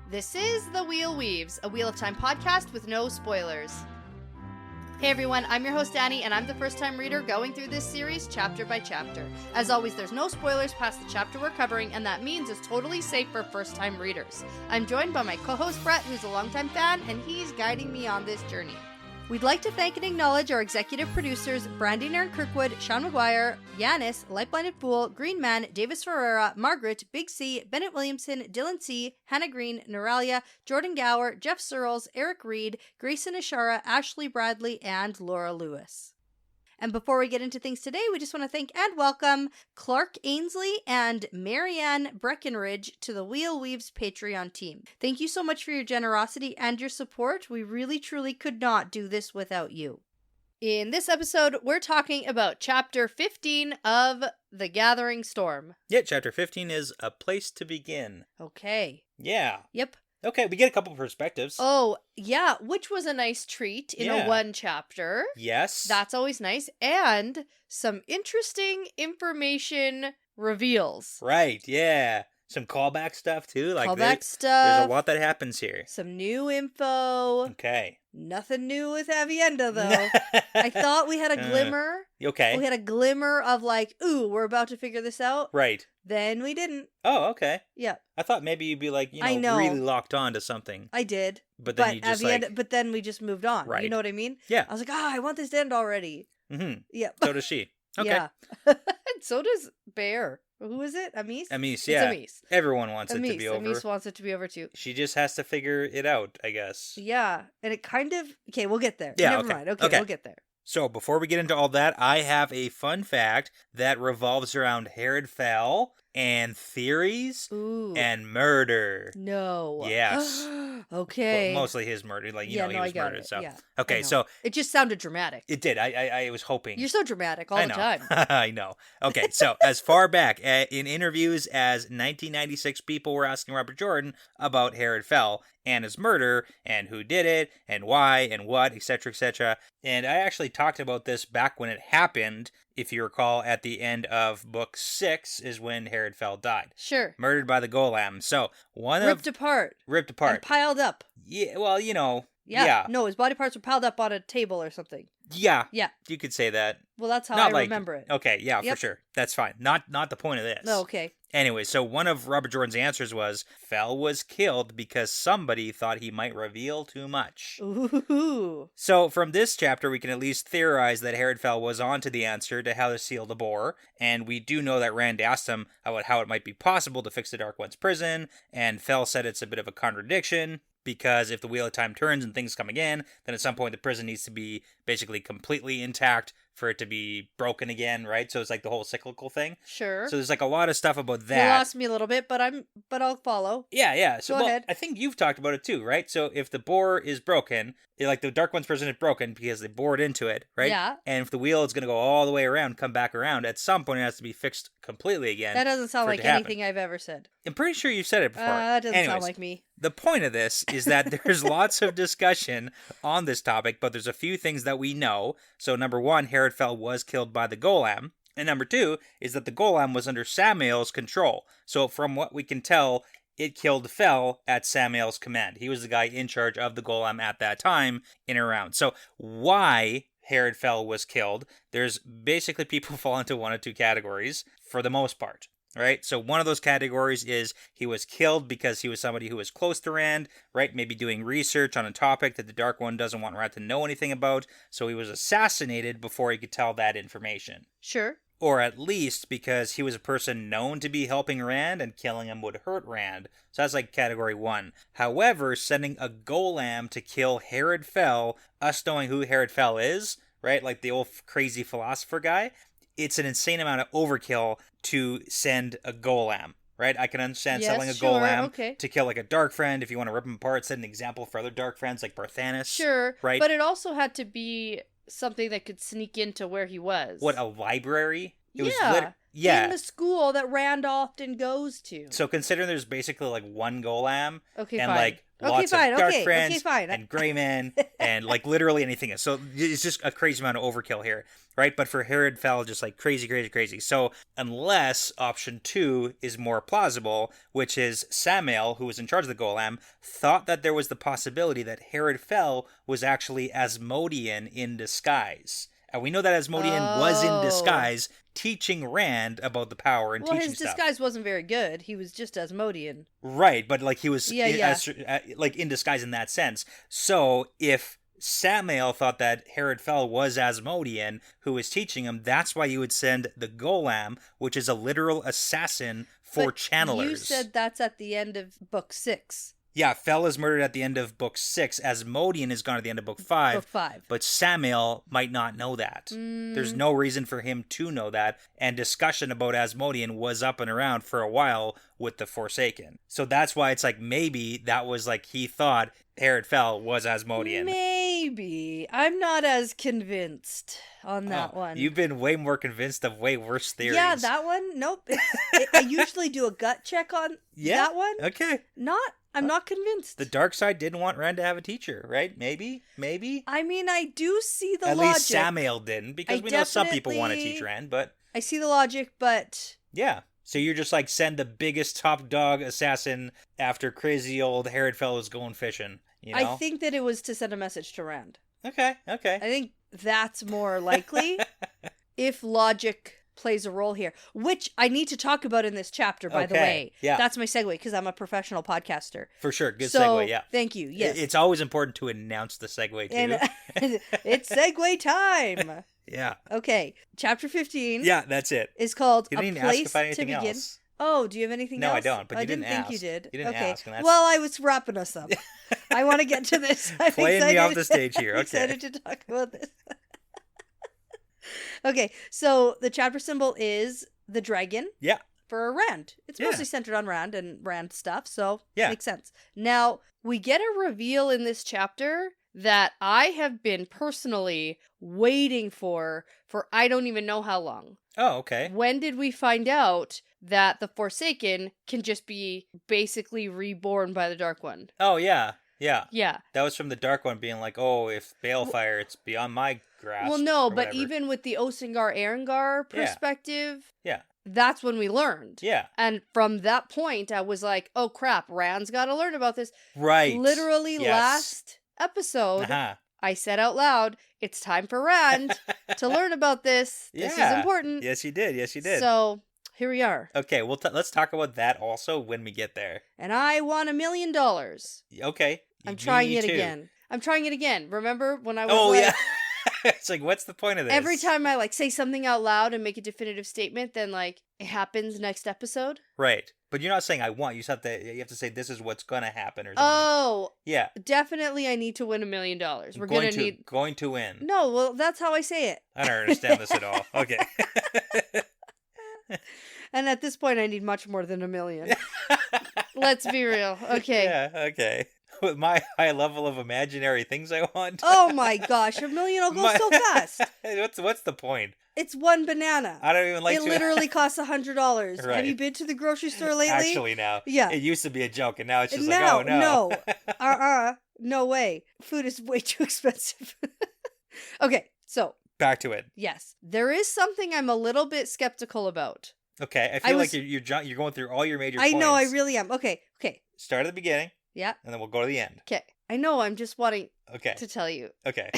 This is The Wheel Weaves, a Wheel of Time podcast with no spoilers. Hey everyone, I'm your host Dani, and I'm the first-time reader going through this series chapter by chapter. As always, there's no spoilers past the chapter we're covering, and that means it's totally safe for first-time readers. I'm joined by my co-host Brett, who's a longtime fan, and he's guiding me on this journey. We'd like to thank and acknowledge our executive producers, Brandy and Kirkwood, Sean McGuire, Yanis, LightBlindedFool, Green Man, Deyvis Ferreira, Margaret, Big C, Bennett Williamson, Dylan C, Hannah Green, Noralia, Jordan Gower, Geof Searles, Erik Reed, Greysin Ishara, Ashlee Bradley, and Laura Lewis. And before we get into things today, we just want to thank and welcome Clark Ainsley and Marianne Breckenridge to the Wheel Weaves Patreon team. Thank you so much for your generosity and your support. We really, truly could not do this without you. In this episode, we're talking about Chapter 15 of The Gathering Storm. Yeah, Chapter 15 is A Place to Begin. Okay. Yeah. Yep. Okay, we get a couple perspectives. Oh, yeah, which was a nice treat in a one chapter. Yes. That's always nice. And some interesting information reveals. Right, yeah. Some callback stuff, too. Callback stuff. There's a lot that happens here. Some new info. Okay. Nothing new with Avienda, though. I thought we had a glimmer. Okay. We had a glimmer of like, ooh, we're about to figure this out. Right. Then we didn't. Oh, okay. Yeah. I thought maybe you'd be like, I know. really locked on to something. I did. But then you just But then we just moved on. Right. You know what I mean? Yeah. I was like, I want this to end already. Mm-hmm. Yeah. So does she. Okay. Yeah. And so does Bear. Who is it? Amis? Amis, yeah. It's Amis. Everyone wants it to be over. Amis wants it to be over too. She just has to figure it out, I guess. Yeah. And it kind of... Okay, we'll get there. Yeah, Never mind. Okay, we'll get there. So, before we get into all that, I have a fun fact that revolves around Herod Fell and theories and murder. No. Yes. Okay. Well, mostly his murder. Like, he was murdered. So, yeah, okay, so... It just sounded dramatic. It did. I was hoping. You're so dramatic all the time. I know. Okay, so as far back in interviews as 1996, people were asking Robert Jordan about Herod Fell and his murder and who did it and why and what, etc., etc. And I actually talked about this back when it happened. If you recall, at the end of book 6 is when Herod Fell died. Sure. Murdered by the Golem. So Ripped apart. And piled up. Yeah, well, Yeah. No, his body parts were piled up on a table or something. Yeah. Yeah. You could say that. Well, that's how I remember it. Okay, yeah, for sure. That's fine. Not the point of this. No, okay. Anyway, so one of Robert Jordan's answers was, Fell was killed because somebody thought he might reveal too much. Ooh. So from this chapter, we can at least theorize that Herod Fell was onto the answer to how to seal the bore, and we do know that Rand asked him about how it might be possible to fix the Dark One's prison, and Fell said it's a bit of a contradiction, because if the Wheel of Time turns and things come again, then at some point the prison needs to be basically completely intact for it to be broken again, right? So it's like the whole cyclical thing. Sure. So there's like a lot of stuff about that. You lost me a little bit, but I'll follow. Yeah. So Go ahead. I think you've talked about it too, right? So if the bore is broken, like the Dark One's prison is broken because they bored into it, right? Yeah. And if the wheel is going to go all the way around, come back around, at some point it has to be fixed completely again. That doesn't sound like anything I've ever said. I'm pretty sure you've said it before. That doesn't sound like me. The point of this is that there's lots of discussion on this topic, but there's a few things that we know. So number one, Herod Fell was killed by the Golem. And number two is that the Golem was under Samael's control. So from what we can tell, it killed Fell at Samael's command. He was the guy in charge of the Golem at that time in and around. So why Herod Fell was killed, there's basically people fall into one of two categories for the most part. Right? So one of those categories is he was killed because he was somebody who was close to Rand, right? Maybe doing research on a topic that the Dark One doesn't want Rand to know anything about. So he was assassinated before he could tell that information. Sure. Or at least because he was a person known to be helping Rand and killing him would hurt Rand. So that's like category one. However, sending a Golem to kill Herod Fell, us knowing who Herod Fell is, right? Like the old crazy philosopher guy. It's an insane amount of overkill to send a Golem, right? I can understand selling a Golem to kill like a Dark Friend. If you want to rip him apart, set an example for other Dark Friends like Barthanes. Sure, right? But it also had to be something that could sneak into where he was. What, a library? It was in the school that Rand often goes to. So considering there's basically like one Golem, okay, and fine. like lots fine, of dark okay, friends fine. and gray men and like literally anything else. So it's just a crazy amount of overkill here, right? But for Herod Fell, just like crazy, crazy, crazy. So unless option 2 is more plausible, which is Samael, who was in charge of the Golem, thought that there was the possibility that Herod Fell was actually Asmodean in disguise. And we know that Asmodean was in disguise, teaching Rand about the power and teaching stuff. Well, his disguise wasn't very good. He was just Asmodean. Right, but like he was like in disguise in that sense. So if Samael thought that Herod Fell was Asmodean, who was teaching him, that's why you would send the Golem, which is a literal assassin for channelers. You said that's at the end of book 6. Yeah, Fell is murdered at the end of book 6. Asmodean is gone at the end of book 5. Book 5. But Samael might not know that. There's no reason for him to know that. And discussion about Asmodean was up and around for a while with the Forsaken. So that's why it's like maybe that was like he thought Herod Fell was Asmodean. Maybe. I'm not as convinced on that one. You've been way more convinced of way worse theories. Yeah, that one? Nope. I usually do a gut check on that one. Okay. I'm not convinced. The dark side didn't want Rand to have a teacher, right? Maybe? I mean, I do see the logic. At least Samael didn't, because we know some people want to teach Rand, but... I see the logic, but... Yeah. So you're just like, send the biggest top dog assassin after crazy old Herod Fell was going fishing, you know? I think that it was to send a message to Rand. Okay. I think that's more likely if logic plays a role here, which I need to talk about in this chapter, by the way. Yeah. That's my segue, because I'm a professional podcaster. For sure. Good segue, yeah. Thank you, yes. It's always important to announce the segue, too. And it's segue time. Yeah. Okay, chapter 15. Yeah, that's it. Is called You A didn't Place ask if I had to anything Begin. else. Oh, do you have anything else? No, I don't, but you didn't ask. I didn't think you did. You didn't ask. And that's... Well, I was wrapping us up. I want to get to this. I'm playing excited. me off the stage here. Okay. I'm excited to talk about this. Okay, so the chapter symbol is the dragon. Yeah. For Rand. It's mostly centered on Rand and Rand stuff, so makes sense. Now, we get a reveal in this chapter that I have been personally waiting for I don't even know how long. Oh, okay. When did we find out that the Forsaken can just be basically reborn by the Dark One? Oh, yeah. Yeah. Yeah. That was from the Dark One being like, oh, if Balefire, it's beyond my grasp. Well, no, but even with the Osingar Arengar perspective, that's when we learned. Yeah. And from that point, I was like, oh crap, Rand's got to learn about this. Right. Literally last episode, I said out loud, it's time for Rand to learn about this. This is important. Yes, you did. Yes, you did. So here we are. Okay, well, let's talk about that also when we get there. And I won $1 million. Okay. I'm trying it again. Remember when I was yeah. It's like, what's the point of this? Every time I like say something out loud and make a definitive statement, then like it happens next episode. Right. But you're not saying I want. You have to say this is what's going to happen or something. Oh. Yeah. Definitely I need to win $1 million. We're going to win. No, well, that's how I say it. I don't understand this at all. Okay. And at this point I need much more than $1 million. Let's be real. Okay. Yeah, okay. With my high level of imaginary things I want. Oh my gosh, $1 million will go so fast. What's the point? It's one banana. I don't even like it literally costs $100. Right. Have you been to the grocery store lately? Actually, now. Yeah. It used to be a joke, and now it's just like, oh, no. No. No way. Food is way too expensive. Okay, so. Back to it. Yes. There is something I'm a little bit skeptical about. Okay, I feel like you're going through all your major points. I know, I really am. Okay. Start at the beginning. Yeah. And then we'll go to the end. Okay. I know, I'm just wanting to tell you. Okay.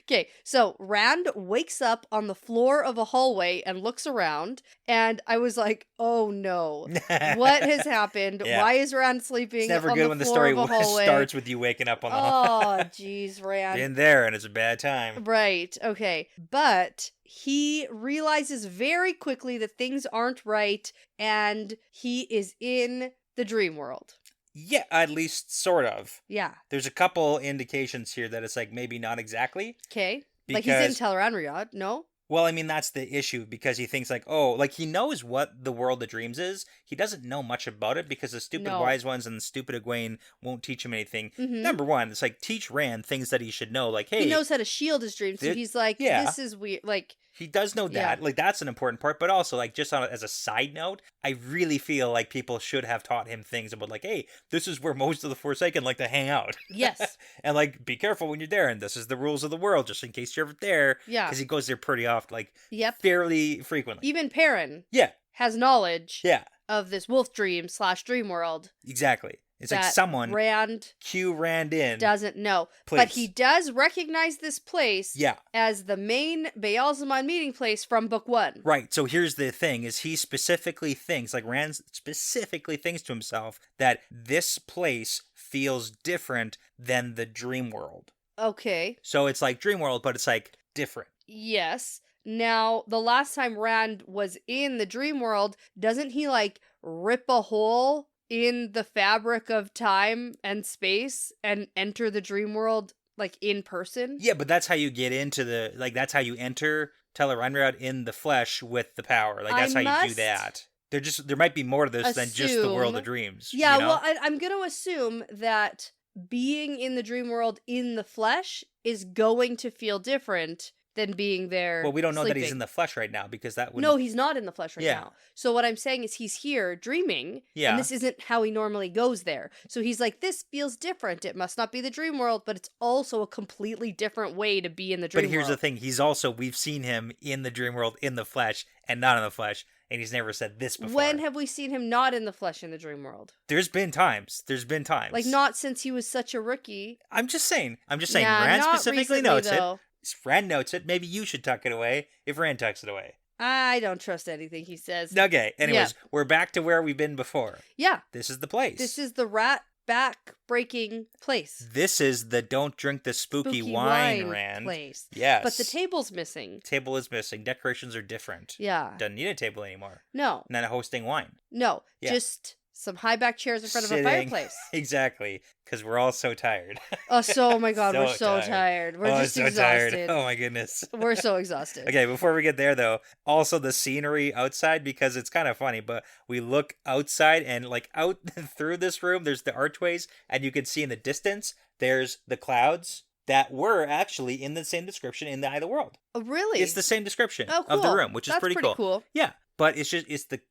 Okay, so Rand wakes up on the floor of a hallway and looks around, and I was like, oh no, what has happened? Yeah. Why is Rand sleeping on the floor of a hallway? It's never good when the story starts with you waking up on the hallway. Oh, jeez, Rand. Been there, and it's a bad time. Right, okay. But he realizes very quickly that things aren't right, and he is in the dream world. Yeah, at least sort of. Yeah. There's a couple indications here that it's like maybe not exactly. Okay. Like he's in Tel'aran'rhiod, no? Well, I mean, that's the issue because he thinks like, oh, like he knows what the world of dreams is. He doesn't know much about it because the stupid No. wise ones and the stupid Egwene won't teach him anything. Mhm. Number one, it's like teach Rand things that he should know. Like, hey, He knows how to shield his dreams, so he's like, yeah. this is weird. Like, he does know that. Yeah. Like, that's an important part. But also, like, just as a side note, I really feel like people should have taught him things about, like, hey, this is where most of the Forsaken like to hang out. yes. And, like, be careful when you're there. And this is the rules of the world, just in case you're ever there. Yeah. Because he goes there pretty often, like, Yep. fairly frequently. Even Perrin Yeah. has knowledge Yeah. of this wolf dream / dream world. Exactly. It's like that someone Rand cue Rand in. doesn't know. Please. But he does recognize this place Yeah. as the main Baalzamon meeting place from book 1. Right. So here's the thing is he specifically thinks, like Rand specifically thinks to himself that this place feels different than the dream world. Okay. So it's like dream world, but it's like different. Yes. Now, the last time Rand was in the dream world, doesn't he like rip a hole in the fabric of time and space and enter the dream world like in person? Yeah, but that's how you get into the, like, that's how you enter Tel'aran'rhiod in the flesh with the power. Like, that's how you do that. There might be more to this than just the world of dreams. Yeah, you know? well, I'm going to assume that being in the dream world in the flesh is going to feel different than being there. Well, we don't know that he's sleeping. in the flesh right now because that would. No, he's not in the flesh right Yeah. now. So what I'm saying is he's here dreaming, Yeah. and this isn't how he normally goes there. So he's like, this feels different. It must not be the dream world, but it's also a completely different way to be in the dream world. But here's the thing: we've seen him in the dream world in the flesh and not in the flesh, and he's never said this before. When have we seen him not in the flesh in the dream world? There's been times. Like, not since he was such a rookie. I'm just saying. Nah, Rand not specifically recently, notes though. it. Rand notes it. Maybe you should tuck it away if Rand tucks it away. I don't trust anything he says. Okay. Anyways, We're back to where we've been before. Yeah. This is the place. This is the rat back-breaking place. This is the don't drink the spooky wine, Rand. Place. Yes. But the table's missing. Table is missing. Decorations are different. Yeah. Doesn't need a table anymore. No. Not hosting wine. No. Yeah. Just some high back chairs in front of a Sitting. fireplace. Exactly. Because we're all so tired. Oh my god, we're so tired. tired. We're just so exhausted. tired. Oh my goodness. We're so exhausted. Okay, before we get there though, also the scenery outside, because it's kind of funny, but we look outside and like out through this room, there's the archways, and you can see in the distance, there's the clouds that were actually in the same description in the Eye of the World. Oh, really? It's the same description Oh, cool. of the room, which is That's pretty cool. Yeah. But it's just it's the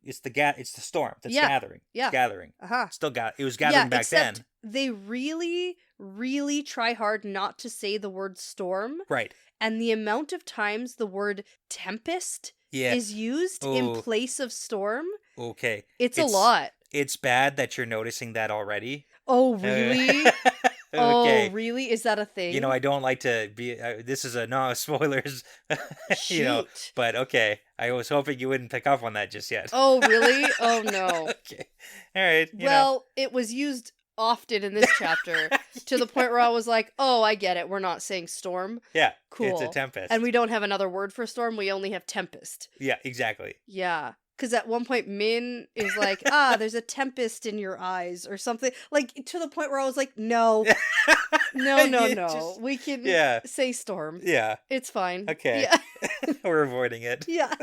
storm that's gathering. Yeah. It's gathering. Uh-huh. It was gathering back except then. They really, really try hard not to say the word storm. Right. And the amount of times the word tempest is used in place of storm. Okay. It's a lot. It's bad that you're noticing that already. Oh, really? Okay. Oh, really? Is that a thing? You know, I don't like to be. This is a no spoilers. Shoot. But okay. I was hoping you wouldn't pick up on that just yet. Oh, really? Oh, no. Okay. All right. Well, it was used often in this chapter to the point where I was like, oh, I get it. We're not saying storm. Yeah. Cool. It's a tempest. And we don't have another word for storm. We only have tempest. Yeah, exactly. Yeah. Because at one point, Min is like, there's a tempest in your eyes or something. Like, to the point where I was like, no. No. We can say storm. Yeah. It's fine. Okay. Yeah. We're avoiding it. Yeah.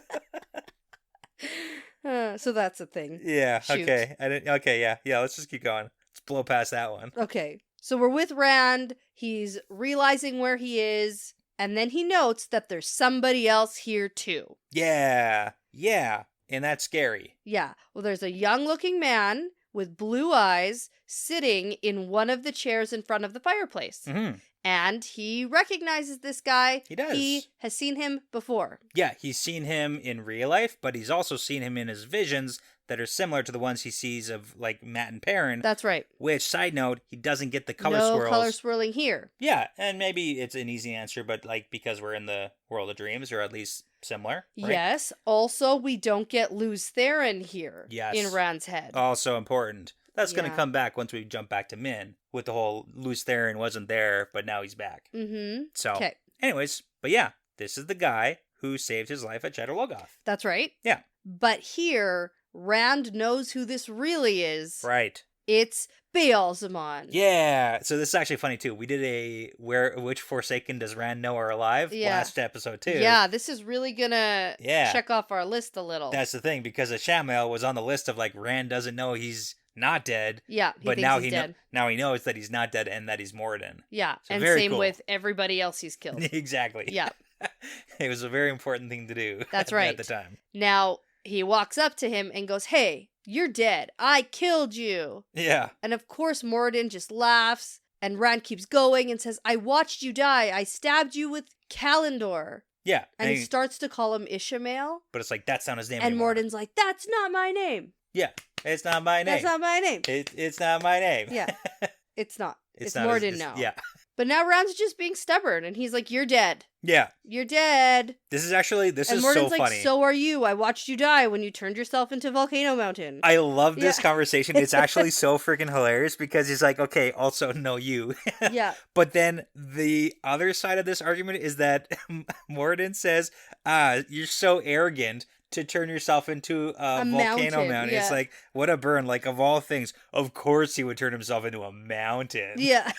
So that's a thing. Yeah. Shoot. Okay. Yeah. Let's just keep going. Let's blow past that one. Okay. So we're with Rand. He's realizing where he is. And then he notes that there's somebody else here too. Yeah. And that's scary. Yeah. Well, there's a young-looking man with blue eyes sitting in one of the chairs in front of the fireplace. Mm-hmm. And he recognizes this guy. He does. He has seen him before. Yeah, he's seen him in real life, but he's also seen him in his visions that are similar to the ones he sees of, like, Matt and Perrin. That's right. Which, side note, he doesn't get the color no swirls. No color swirling here. Yeah, and maybe it's an easy answer, but, like, because we're in the world of dreams, or at least similar. Right? Yes. Also, we don't get Luz Theron here. Yes. In Rand's head. Also important. That's going to come back once we jump back to Min, with the whole Luz Theron wasn't there, but now he's back. Mm-hmm. So, okay. Anyways, but yeah, this is the guy who saved his life at Cheddar Logoth. That's right. Yeah. But here, Rand knows who this really is. Right. It's Beelzemon. Yeah. So this is actually funny too. We did a which Forsaken does Rand know are alive last episode too. Yeah, this is really gonna check off our list a little. That's the thing, because Ishamael was on the list of like Rand doesn't know he's not dead. Yeah, but now he now he knows that he's not dead and that he's Moradin. Yeah, so and same with everybody else he's killed. Exactly. Yeah. It was a very important thing to do. That's right. At the time. Now he walks up to him and goes, "Hey, you're dead. I killed you." Yeah. And of course, Moradin just laughs, and Rand keeps going and says, "I watched you die. I stabbed you with Kalendor." Yeah. And he starts to call him Ishamael. But it's like, that's not his name and anymore. Moradin's like, "That's not my name." Yeah. It's not my name. That's not my name. It's not my name. Yeah. It's not. It's not Moradin now. Yeah. But now Rand's just being stubborn, and he's like, "You're dead. Yeah. You're dead." This is so Moradin's funny. Like, "So are you. I watched you die when you turned yourself into Volcano Mountain." I love this conversation. It's actually so freaking hilarious because he's like, okay, also no you. Yeah. But then the other side of this argument is that Moradin says, you're so arrogant to turn yourself into a volcano mountain. Yeah. It's like, what a burn. Like, of all things, of course he would turn himself into a mountain. Yeah.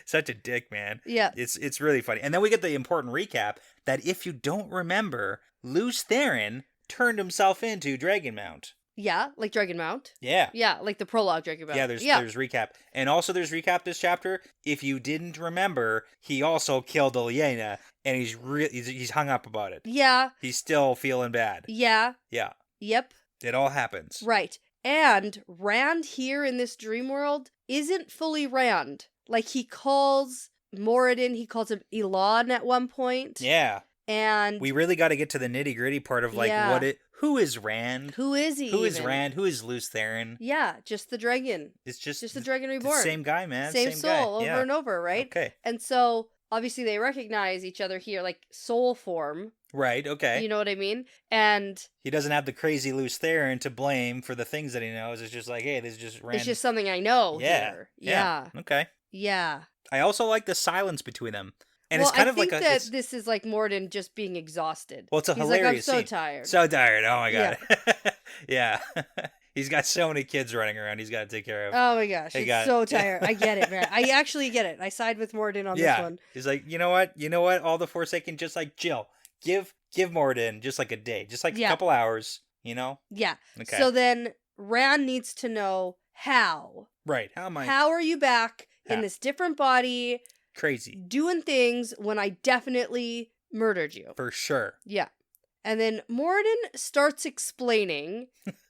Such a dick, man. Yeah. It's really funny. And then we get the important recap that if you don't remember, Lews Therin turned himself into Dragonmount. Yeah, like Dragonmount. Yeah. Yeah, like the prologue Dragonmount. Yeah, there's recap. And also there's recap this chapter. If you didn't remember, he also killed Olenna, and he's hung up about it. Yeah. He's still feeling bad. Yeah. Yeah. Yep. It all happens. Right. And Rand here in this dream world isn't fully Rand. Like, he calls Moradin, he calls him Elan at one point. Yeah. And we really got to get to the nitty gritty part of like who is Rand? Who is he? Who is Rand? Who is Lews Therin? Yeah, just the dragon. It's just the dragon reborn. Same guy, man. Same soul guy. over and over, right? Okay. And so obviously they recognize each other here, like soul form. Right. Okay. You know what I mean? And he doesn't have the crazy Lews Therin to blame for the things that he knows. It's just like, hey, this is just Rand. It's just something I know. Yeah. Here. Yeah. Okay. Yeah. I also like the silence between them. And it's kind of like that this is like Moradin just being exhausted. Well, it's a He's hilarious like, I'm so scene. tired. So tired. Oh my god. Yeah. He's got so many kids running around he's got to take care of. Oh my gosh. It's so tired. I get it, man. I actually get it. I side with Moradin on this one. He's like, you know what? All the Forsaken just like chill. Give Moradin just like a day. Just like a couple hours, you know? Yeah. Okay. So then Rand needs to know how. Right. How are you back in this different body? Crazy. Doing things when I definitely murdered you. For sure. Yeah. And then Moradin starts explaining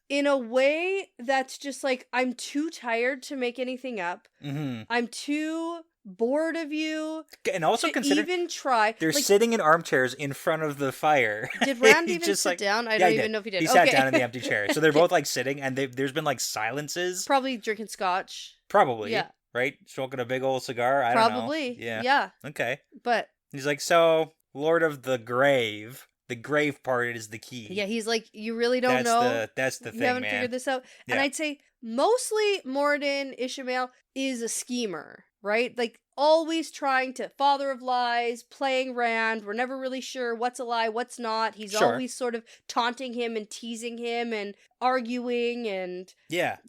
in a way that's just like, I'm too tired to make anything up. Mm-hmm. I'm too bored of you. And also consider even try. They're sitting in armchairs in front of the fire. Did Rand even sit down? I don't even know if he did. He sat down in the empty chair. So they're both like sitting, and there's been like silences. Probably drinking scotch. Probably. Yeah. Right? Smoking a big old cigar? I don't know. Probably. Yeah. Yeah. Okay. But he's like, so, Lord of the Grave. The grave part is the key. Yeah, he's like, you really don't know. That's the thing, man. You haven't figured this out. Yeah. And I'd say mostly Moradin, Ishamael, is a schemer, right? Like, always trying to, father of lies, playing Rand. We're never really sure what's a lie, what's not. He's always sort of taunting him and teasing him and arguing and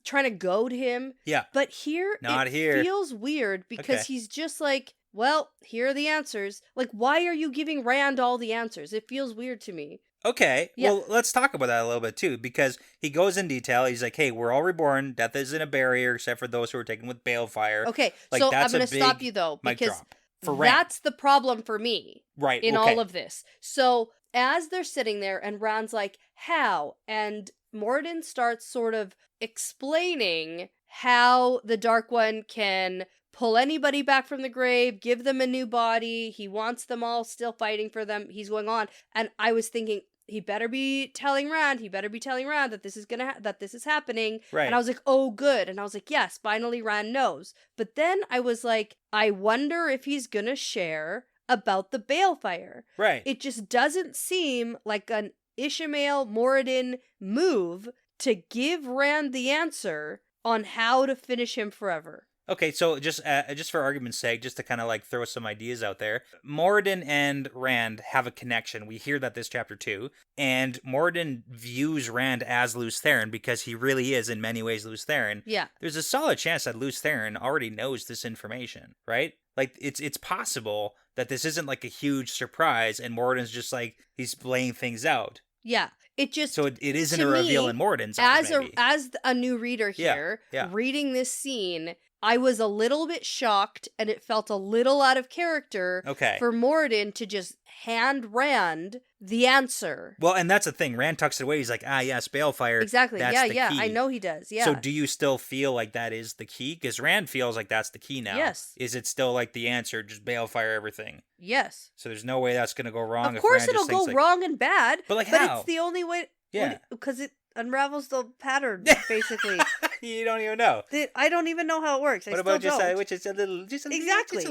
trying to goad him. Yeah. But here, it feels weird because he's just like, well, here are the answers. Like, why are you giving Rand all the answers? It feels weird to me. Okay, well, let's talk about that a little bit, too, because he goes in detail. He's like, hey, we're all reborn. Death isn't a barrier except for those who are taken with balefire. Okay, like, so I'm going to stop you, though, because that's the problem for me in all of this. So as they're sitting there and Rand's like, how? And Moradin starts sort of explaining how the Dark One can pull anybody back from the grave, give them a new body. He wants them all still fighting for them. He's going on. And I was thinking, he better be telling Rand that this is that this is happening. Right. And I was like, oh, good. And I was like, yes, finally Rand knows. But then I was like, I wonder if he's gonna share about the balefire. Right. It just doesn't seem like an Ishamael Moradin move to give Rand the answer on how to finish him forever. Okay, so just for argument's sake, just to kind of like throw some ideas out there, Moradin and Rand have a connection. We hear that this chapter too, and Moradin views Rand as Lews Therin because he really is in many ways Lews Therin. Yeah. There's a solid chance that Lews Therin already knows this information, right? Like it's possible that this isn't like a huge surprise, and Moradin's just like he's laying things out. Yeah. It just so it isn't a reveal in Moradin's eyes, maybe. As a new reader here, reading this scene, I was a little bit shocked, and it felt a little out of character for Moradin to just hand Rand the answer. Well, and that's the thing. Rand tucks it away. He's like, yes, Balefire. Exactly. That's the key. I know he does. Yeah. So do you still feel like that is the key? Because Rand feels like that's the key now. Yes. Is it still like the answer, just Balefire everything? Yes. So there's no way that's going to go wrong. Of course it'll go wrong and bad. But like how? But it's the only way. Yeah. Because it unravels the pattern, basically. You don't even know. I don't even know how it works. What about just which is a little, just a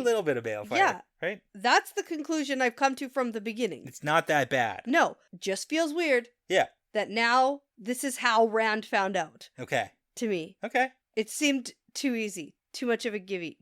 little bit of Balefire? Yeah. Right? That's the conclusion I've come to from the beginning. It's not that bad. No. Just feels weird. Yeah. That now this is how Rand found out. Okay. To me. Okay. It seemed too easy. Too much of a gimme.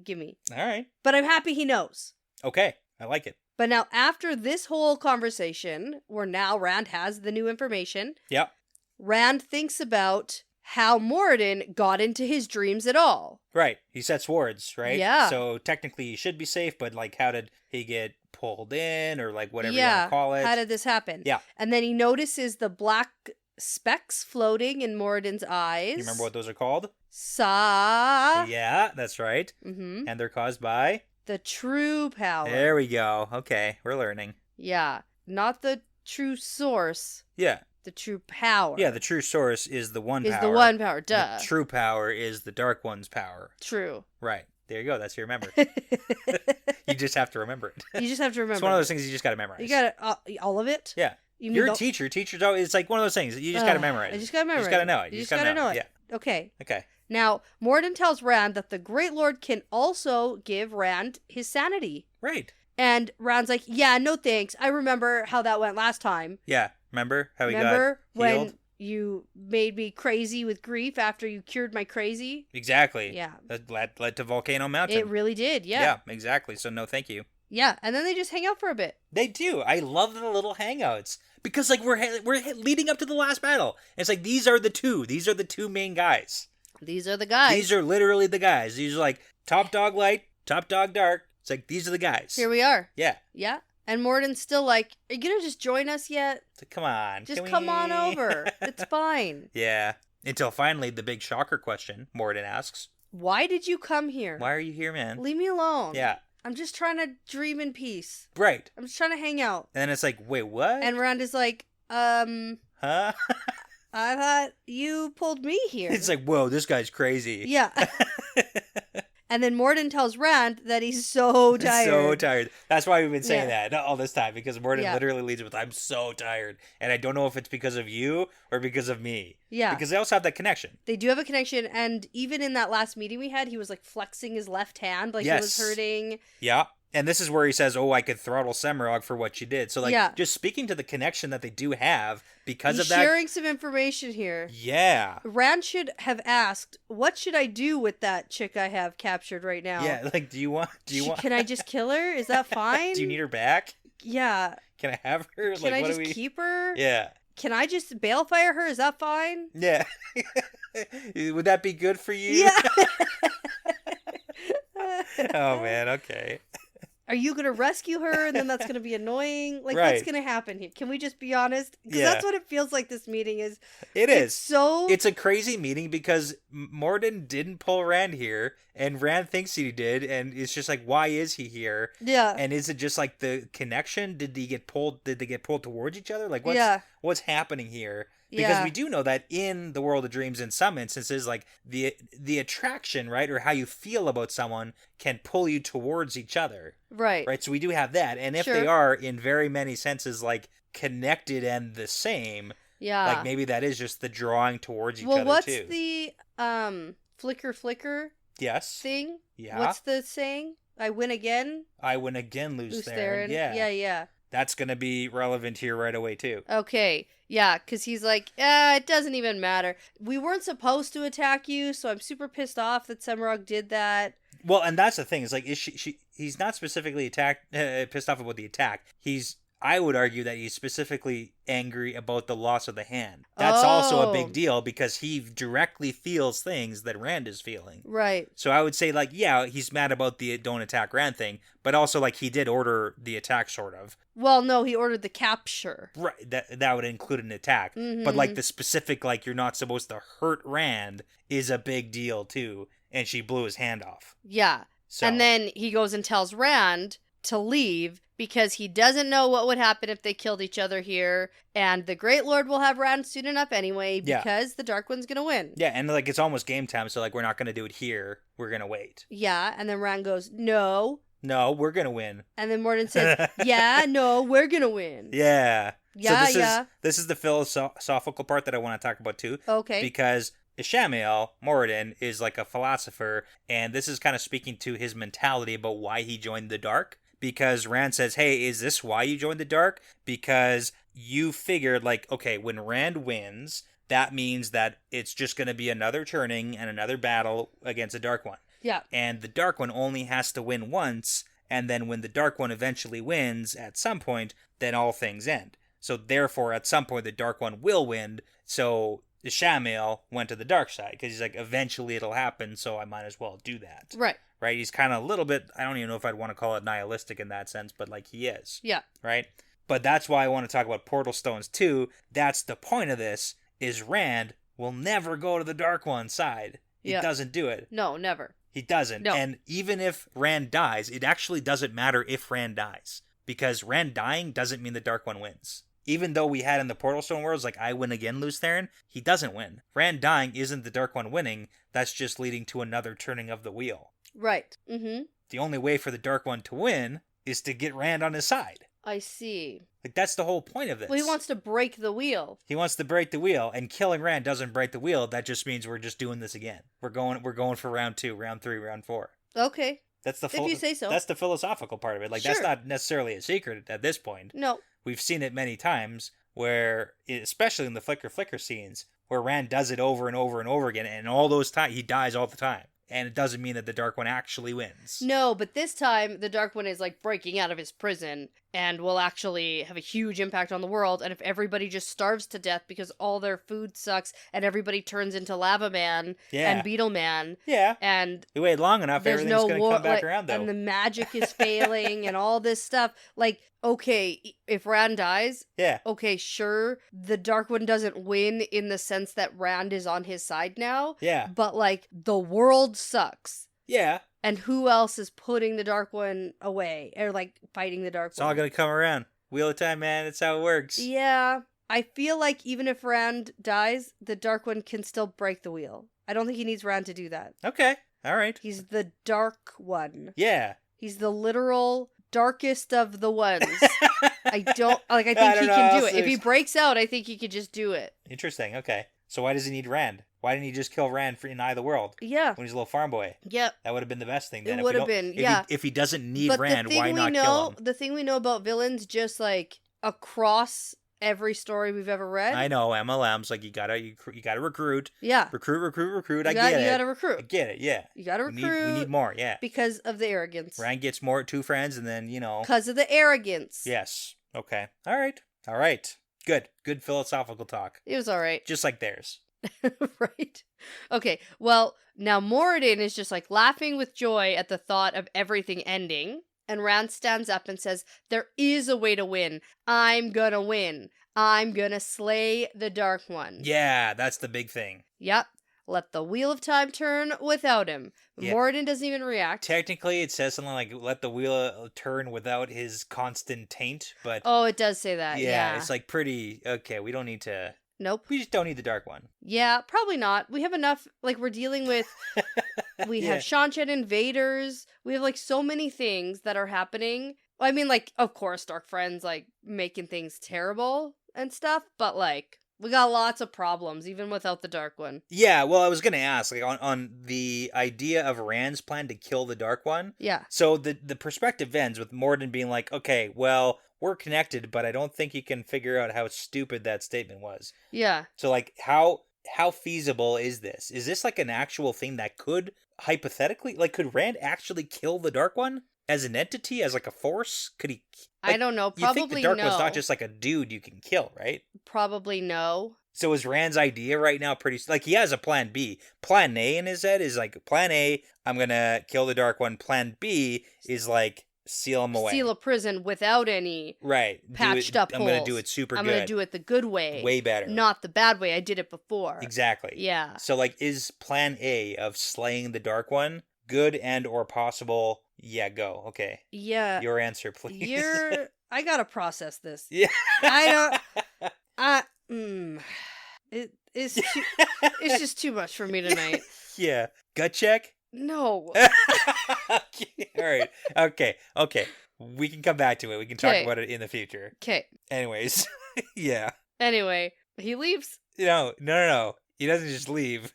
All right. But I'm happy he knows. Okay. I like it. But now after this whole conversation, where now Rand has the new information. Yep. Rand thinks about how Moradin got into his dreams at all. Right. He sets wards, right? Yeah. So technically he should be safe, but like how did he get pulled in or like whatever you want to call it? How did this happen? Yeah. And then he notices the black specks floating in Moradin's eyes. You remember what those are called? Sa. Yeah, that's right. Mm-hmm. And they're caused by? The true power. There we go. Okay, we're learning. Yeah. Not the true source. Yeah. The true power. Yeah, the true source is the one power. Is the one power, duh. The true power is the Dark One's power. True. Right. There you go. That's your remember. You just have to remember it. You just have to remember It's one of those things you just got to memorize. You got all of it? Yeah. You're a teacher. Teachers always, it's like one of those things. You just got to memorize it. I just got to memorize it. You just got to know it. You just got to know it. Yeah. Okay. Okay. Now, Moradin tells Rand that the Great Lord can also give Rand his sanity. Right. And Rand's like, yeah, no thanks. I remember how that went last time. Yeah. Remember how he got healed? when you made me crazy with grief after you cured my crazy? Exactly. Yeah. That led to Volcano Mountain. It really did, yeah. Yeah, exactly. So no thank you. Yeah, and then they just hang out for a bit. They do. I love the little hangouts. Because like we're leading up to the last battle. It's like these are the two main guys. These are the guys. These are literally the guys. These are like top dog light, top dog dark. It's like these are the guys. Here we are. Yeah. Yeah. And Moradin's still like, are you going to just join us yet? So come on. Just come on over. It's fine. Yeah. Until finally the big shocker question Moradin asks. Why did you come here? Why are you here, man? Leave me alone. Yeah. I'm just trying to dream in peace. Right. I'm just trying to hang out. And then it's like, wait, what? And Rand is like, Huh? I thought you pulled me here. It's like, whoa, this guy's crazy. Yeah. And then Moradin tells Rand that he's so tired. So tired. That's why we've been saying that all this time, because Moradin literally leads with, I'm so tired. And I don't know if it's because of you or because of me. Yeah. Because they also have that connection. They do have a connection. And even in that last meeting we had, he was like flexing his left hand like he was hurting. Yeah. And this is where he says, I could throttle Semirog for what she did. So, like, just speaking to the connection that they do have because of that. Sharing some information here. Yeah. Rand should have asked, what should I do with that chick I have captured right now? Yeah, like, do you want... Can I just kill her? Is that fine? Do you need her back? Yeah. Can I have her? Can I just keep her? Yeah. Can I just balefire her? Is that fine? Yeah. Would that be good for you? Yeah. Oh, man, okay. Are you going to rescue her and then that's going to be annoying? Like, what's going to happen here? Can we just be honest? Because that's what it feels like this meeting is. It's a crazy meeting because Moradin didn't pull Rand here and Rand thinks he did. And it's just like, why is he here? Yeah. And is it just like the connection? Did they get pulled towards each other? Like, what's happening here? Because we do know that in the world of dreams, in some instances, like the attraction, right, or how you feel about someone can pull you towards each other. Right. Right. So we do have that. And if they are in very many senses, like connected and the same, like maybe that is just the drawing towards each other too. Well, what's the flicker thing? Yeah. What's the saying? I win again? I win again, Lews Therin. Yeah. That's going to be relevant here right away, too. Okay. Yeah, because he's like, it doesn't even matter. We weren't supposed to attack you, so I'm super pissed off that Semirog did that. Well, and that's the thing. Is like, is he's not specifically pissed off about the attack. I would argue that he's specifically angry about the loss of the hand. That's also a big deal because he directly feels things that Rand is feeling. Right. So I would say, like, yeah, he's mad about the don't attack Rand thing, but also, like, he did order the attack, sort of. Well, no, he ordered the capture. Right, that would include an attack. Mm-hmm. But, like, the specific, like, you're not supposed to hurt Rand is a big deal, too. And she blew his hand off. Yeah. So. And then he goes and tells Rand to leave because he doesn't know what would happen if they killed each other here. And the Great Lord will have Rand soon enough anyway because the Dark One's going to win. Yeah, and, like, it's almost game time, so, like, we're not going to do it here. We're going to wait. Yeah, and then Rand goes, no. No, we're going to win. And then Morden says, yeah, no, we're going to win. Yeah. Yeah, so this is the philosophical part that I want to talk about, too. Okay. Because Ishamael, Moradin, is like a philosopher, and this is kind of speaking to his mentality about why he joined the Dark. Because Rand says, hey, is this why you joined the Dark? Because you figured, like, okay, when Rand wins, that means that it's just going to be another turning and another battle against a Dark One. Yeah. And the Dark One only has to win once, and then when the Dark One eventually wins at some point, then all things end. So therefore, at some point, the Dark One will win. So Ishamael went to the dark side, because he's like, eventually it'll happen, so I might as well do that. Right. Right? He's kind of a little bit, I don't even know if I'd want to call it nihilistic in that sense, but like he is. Yeah. Right? But that's why I want to talk about Portal Stones too. That's the point of this, is Rand will never go to the Dark One's side. He doesn't do it. No, never. He doesn't. No. And even if Rand dies, it actually doesn't matter if Rand dies. Because Rand dying doesn't mean the Dark One wins. Even though we had in the Portal Stone worlds, like, I win again, lose Theron, he doesn't win. Rand dying isn't the Dark One winning. That's just leading to another turning of the wheel. Right. Mm-hmm. The only way for the Dark One to win is to get Rand on his side. I see. Like, that's the whole point of this. Well, he wants to break the wheel. He wants to break the wheel, and killing Rand doesn't break the wheel. That just means we're just doing this again. We're going for round 2, round 3, round 4. Okay. That's the if you say so. That's the philosophical part of it. Like, sure. That's not necessarily a secret at this point. No. We've seen it many times where, especially in the flicker scenes, where Rand does it over and over and over again, and all those times he dies all the time. And it doesn't mean that the Dark One actually wins. No, but this time the Dark One is like breaking out of his prison and will actually have a huge impact on the world. And if everybody just starves to death because all their food sucks and everybody turns into Lava Man and Beetle Man. Yeah. And you wait long enough, everything's going to come back around, though. And the magic is failing and all this stuff. Like, okay, if Rand dies, okay, sure, the Dark One doesn't win in the sense that Rand is on his side now. Yeah. But, like, the world sucks. Yeah. And who else is putting the Dark One away? Or, like, fighting the Dark One? It's all going to come around. Wheel of Time, man. That's how it works. Yeah. I feel like even if Rand dies, the Dark One can still break the wheel. I don't think he needs Rand to do that. Okay. All right. He's the Dark One. Yeah. He's the literal darkest of the ones. I think he can do it. If he breaks out, I think he could just do it. Interesting. Okay. So why does he need Rand? Why didn't he just kill Rand in Eye of the World? Yeah. When he's a little farm boy. Yep. That would have been the best thing. Then. It would have been, yeah. If he doesn't need Rand, why not kill him? The thing we know about villains, just like across every story we've ever read. I know, MLMs, like you gotta recruit. Yeah. Recruit. I get it. You gotta recruit. I get it, yeah. You gotta recruit. We need more, yeah. Because of the arrogance. Rand gets 2 friends, and then, Because of the arrogance. Yes. Okay. All right. Good philosophical talk. It was all right. Just like theirs. Right. Okay, well, now Moradin is just like laughing with joy at the thought of everything ending. And Rand stands up and says, there is a way to win. I'm gonna win. I'm gonna slay the Dark One. Yeah, that's the big thing. Yep. Let the Wheel of Time turn without him. Yeah. Moradin doesn't even react. Technically, it says something like, let the wheel turn without his constant taint, but... Oh, it does say that, yeah. It's like pretty... Okay, we don't need to... Nope. We just don't need the Dark One. Yeah, probably not. We have enough, like, we're dealing with... We have Shanchet invaders. We have, like, so many things that are happening. I mean, like, of course, Dark Friend's, like, making things terrible and stuff, but, like... We got lots of problems, even without the Dark One. Yeah, well, I was going to ask, like, on the idea of Rand's plan to kill the Dark One. Yeah. So the perspective ends with Moradin being like, okay, well, we're connected, but I don't think you can figure out how stupid that statement was. Yeah. So, like, how feasible is this? Is this, like, an actual thing that could hypothetically, like, could Rand actually kill the Dark One as an entity, as like a force? Could he? Like, I don't know. you think the Probably Dark no. One's not just like a dude you can kill, right? Probably no. So is Rand's idea right now pretty... Like, he has a plan B. Plan A in his head is like, plan A, I'm gonna kill the Dark One. Plan B is like, seal him away. Seal a prison without any patched up I'm holes. gonna do it super good. I'm gonna do it the good way. Way better. Not the bad way. I did it before. Exactly. Yeah. So, like, is plan A of slaying the Dark One good and or possible? Yeah, go. Okay. Yeah. Your answer, please. I gotta process this. Yeah. I don't... It's just too much for me tonight. Yeah. Gut check? No. Okay. All right. Okay. We can come back to it. We can talk about it in the future. Okay. Anyways. Yeah. Anyway, he leaves. No. He doesn't just leave.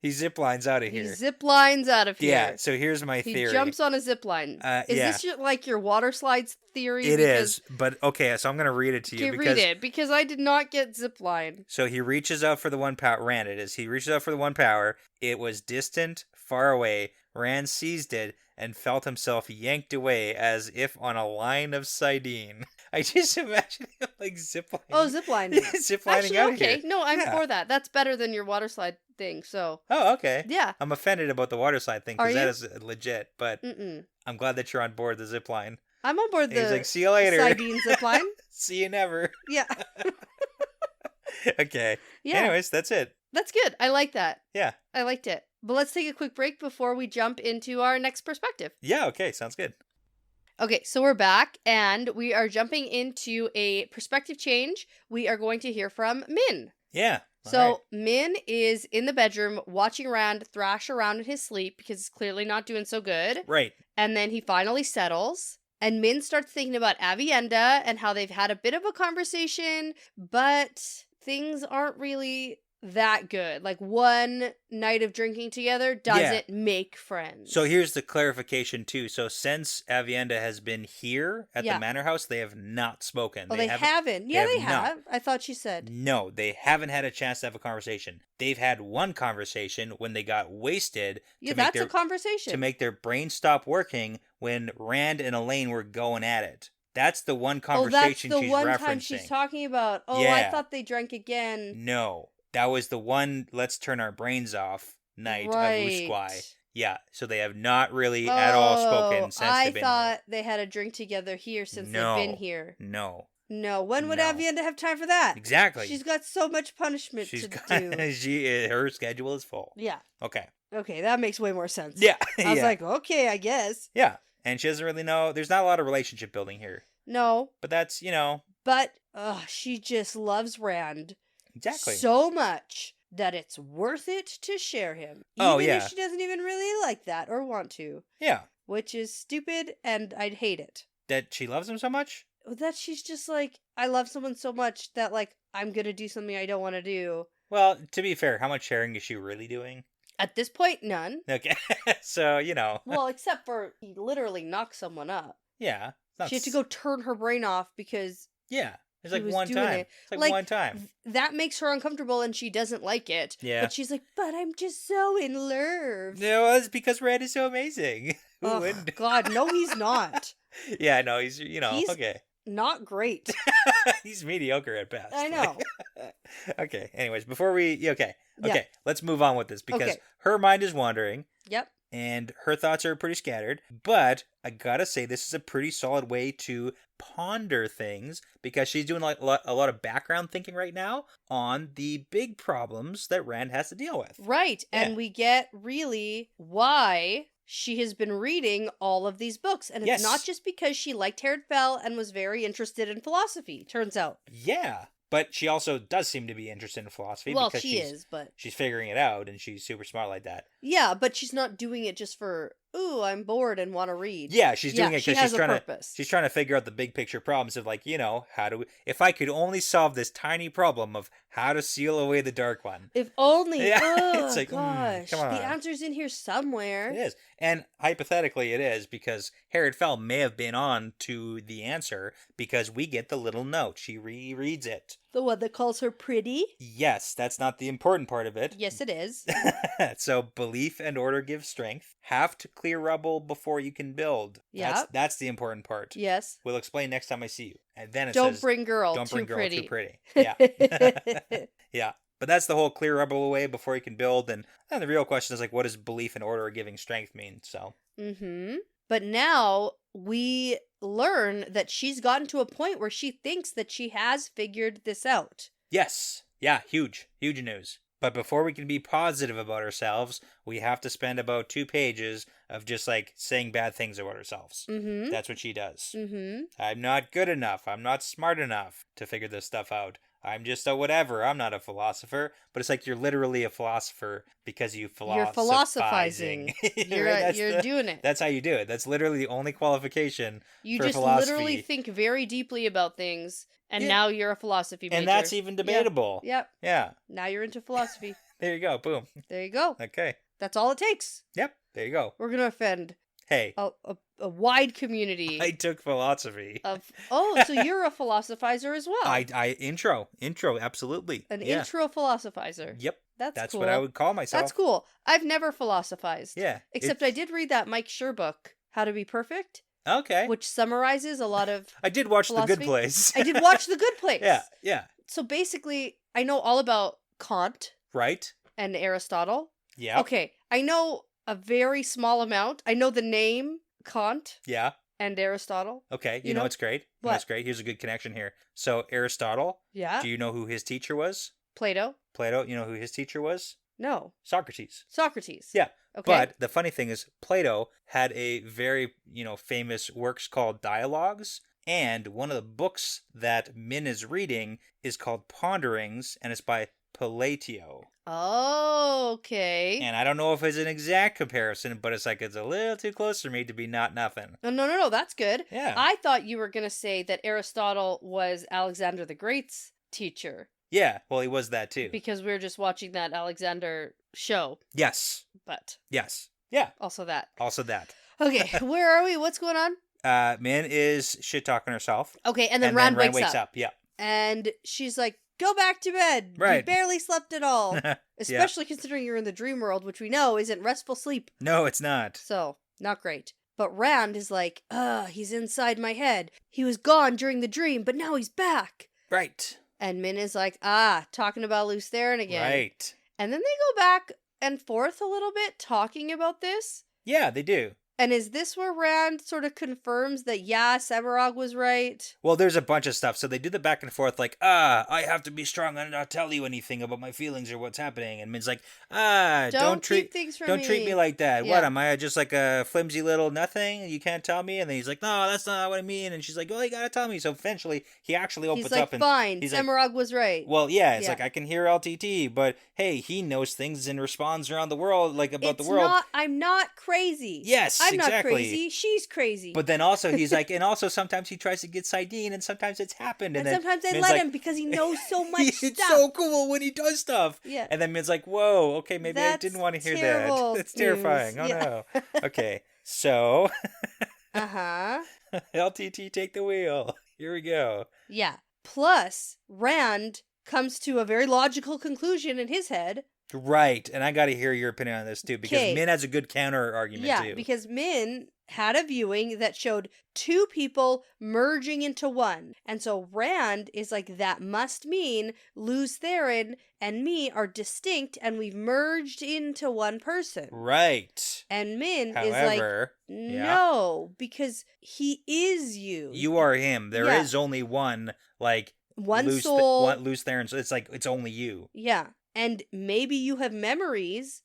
He ziplines out of here. He ziplines out of here. Yeah, so here's my theory. He jumps on a zipline. Is this like your water slides theory? It is, but okay, so I'm going to read it to you. Okay, read it, because I did not get zipline. So he reaches out for the one power. Rand, it is. He reaches out for the one power. It was distant, far away. Rand seized it and felt himself yanked away as if on a line of sardine. I just imagine him like ziplining. Oh, ziplining. Ziplining Actually, out okay. here. No, I'm for that. That's better than your water slide thing, so. Oh, okay. Yeah. I'm offended about the water slide thing, because that is legit, but Mm-mm. I'm glad that you're on board the zipline. I'm on board He's like, see you later. sardine zipline. See you never. Yeah. Okay. Yeah. Anyways, that's it. That's good. I like that. Yeah. I liked it. But let's take a quick break before we jump into our next perspective. Yeah, okay. Sounds good. Okay, so we're back, and we are jumping into a perspective change. We are going to hear from Min. Yeah. So Min is in the bedroom watching Rand thrash around in his sleep because he's clearly not doing so good. Right. And then he finally settles. And Min starts thinking about Avienda and how they've had a bit of a conversation, but things aren't really that good. Like, one night of drinking together doesn't make friends. So here's the clarification too. So since Avienda has been here at the Manor House, they have not spoken. Oh, they haven't? Yeah, they have. I thought she said. No, they haven't had a chance to have a conversation. They've had one conversation when they got wasted. Yeah, that's a conversation. To make their brain stop working when Rand and Elaine were going at it. That's the one conversation she's referencing. Oh, that's the one time she's talking about. Oh, yeah. I thought they drank again. No. That was the one let's turn our brains off night of Usquai. Yeah, so they have not really at all spoken since they've been here. I thought they had a drink together here since they've been here. No. When would Avienda have time for that? Exactly. She's got so much punishment to do. Her schedule is full. Yeah. Okay. Okay, that makes way more sense. Yeah. I was like, okay, I guess. Yeah, and she doesn't really know. There's not a lot of relationship building here. No. But that's, But she just loves Rand. Exactly. So much that it's worth it to share him. Even if she doesn't even really like that or want to. Yeah. Which is stupid, and I'd hate it. That she loves him so much? That she's just like, I love someone so much that, like, I'm gonna do something I don't want to do. Well, to be fair, how much sharing is she really doing? At this point, none. Okay. So, Well, except for he literally knocked someone up. Yeah. She had to go turn her brain off because... Yeah. It's like one time. It's like one time. That makes her uncomfortable and she doesn't like it. Yeah. But she's like, but I'm just so in love. No, it's because Rand is so amazing. Oh, God, no, he's not. Yeah, no, he's okay. Not great. He's mediocre at best. I know. Okay, anyways, before we... Okay, let's move on with this because her mind is wandering. Yep. And her thoughts are pretty scattered, but I gotta say this is a pretty solid way to ponder things because she's doing a lot of background thinking right now on the big problems that Rand has to deal with. Right, and we get really why she has been reading all of these books, and it's not just because she liked Harold Fell and was very interested in philosophy, turns out. Yeah. But she also does seem to be interested in philosophy. Well, because she's figuring it out, and she's super smart like that. Yeah, but she's not doing it just for, ooh, I'm bored and want to read. Yeah, she's doing it because she's trying to figure out the big picture problems of like, if I could only solve this tiny problem of how to seal away the Dark One. If only. Yeah, oh, it's like, gosh. Come on. The answer's in here somewhere. It is. And hypothetically it is because Harold Fell may have been on to the answer because we get the little note. She rereads it. The one that calls her pretty? Yes, that's not the important part of it. Yes, it is. So, belief and order give strength. Have to clear rubble before you can build. Yeah. That's the important part. Yes. We'll explain next time I see you. And then it Don't says, bring girl don't too bring girl pretty. too pretty. Yeah. Yeah. But that's the whole clear rubble away before you can build. And then the real question is like, what does belief and order giving strength mean? So. Mm-hmm. But now we learn that she's gotten to a point where she thinks that she has figured this out. Yes. Yeah, huge. Huge news. But before we can be positive about ourselves, we have to spend about 2 pages of just like saying bad things about ourselves. Mm-hmm. That's what she does. Mm-hmm. I'm not good enough. I'm not smart enough to figure this stuff out. I'm just a whatever. I'm not a philosopher. But it's like you're literally a philosopher because you're philosophizing. You're doing it. That's how you do it. That's literally the only qualification You for just philosophy. literally think very deeply about things, and now you're a philosophy major. And that's even debatable. Yep. Yeah. Now you're into philosophy. There you go. Boom. There you go. Okay. That's all it takes. Yep. There you go. We're going to offend Hey. a wide community. I took philosophy. So you're a philosophizer as well. Intro, absolutely. An intro philosophizer. Yep. That's cool. What I would call myself. That's cool. I've never philosophized. Yeah. Except I did read that Mike Schur book, How to Be Perfect. Okay. Which summarizes a lot of I did watch philosophy. The Good Place. I did watch The Good Place. Yeah. So basically, I know all about Kant. Right. And Aristotle. Yeah. Okay. I know a very small amount. I know the name Kant. Yeah. And Aristotle. Okay. You know it's great. What? That's great. Here's a good connection here. So Aristotle. Yeah. Do you know who his teacher was? Plato. You know who his teacher was? No. Socrates. Yeah. Okay. But the funny thing is, Plato had a very, famous works called Dialogues. And one of the books that Min is reading is called Ponderings, and it's by Palatio. Oh, okay. And I don't know if it's an exact comparison, but it's like it's a little too close for me to be not nothing. No, that's good. Yeah. I thought you were going to say that Aristotle was Alexander the Great's teacher. Yeah, well, he was that too. Because we were just watching that Alexander show. Yes. But. Yes. Yeah. Also that. Okay, where are we? What's going on? Min is shit-talking herself. Okay, and then Rand wakes up. Yeah. And she's like, go back to bed. Right. You barely slept at all. Especially considering you're in the dream world, which we know isn't restful sleep. No, it's not. So, not great. But Rand is like, he's inside my head. He was gone during the dream, but now he's back. Right. And Min is like, talking about Luce Theron again. Right. And then they go back and forth a little bit talking about this. Yeah, they do. And is this where Rand sort of confirms that, Semirog was right? Well, there's a bunch of stuff. So they do the back and forth like, I have to be strong and not tell you anything about my feelings or what's happening. And Min's like, don't treat me like that. Yeah. What, am I just like a flimsy little nothing? You can't tell me? And then he's like, no, that's not what I mean. And she's like, well, you gotta tell me. So eventually he actually opens up. He's like, fine, Semirog was right. Well, yeah, it's like, I can hear LTT, but hey, he knows things and responds around the world, like about the world. I'm not crazy. Yes, I'm exactly. not crazy. She's crazy. But then also he's like, and also sometimes he tries to get Sidene, and sometimes it's happened. And then sometimes I let him because he knows so much stuff. It's so cool when he does stuff. Yeah. And then Min's like, whoa, okay, maybe I didn't want to hear that. That's terrifying. Oh no. Okay, so. LTT, take the wheel. Here we go. Yeah. Plus, Rand comes to a very logical conclusion in his head. Right, and I got to hear your opinion on this too, because Min has a good counter argument too. Yeah, because Min had a viewing that showed 2 people merging into one. And so Rand is like, that must mean Luce Theron and me are distinct and we've merged into one person. Right. And Min is like, no, because he is you. You are him. There is only one, one soul. Luce Theron. So it's like, it's only you. Yeah. And maybe you have memories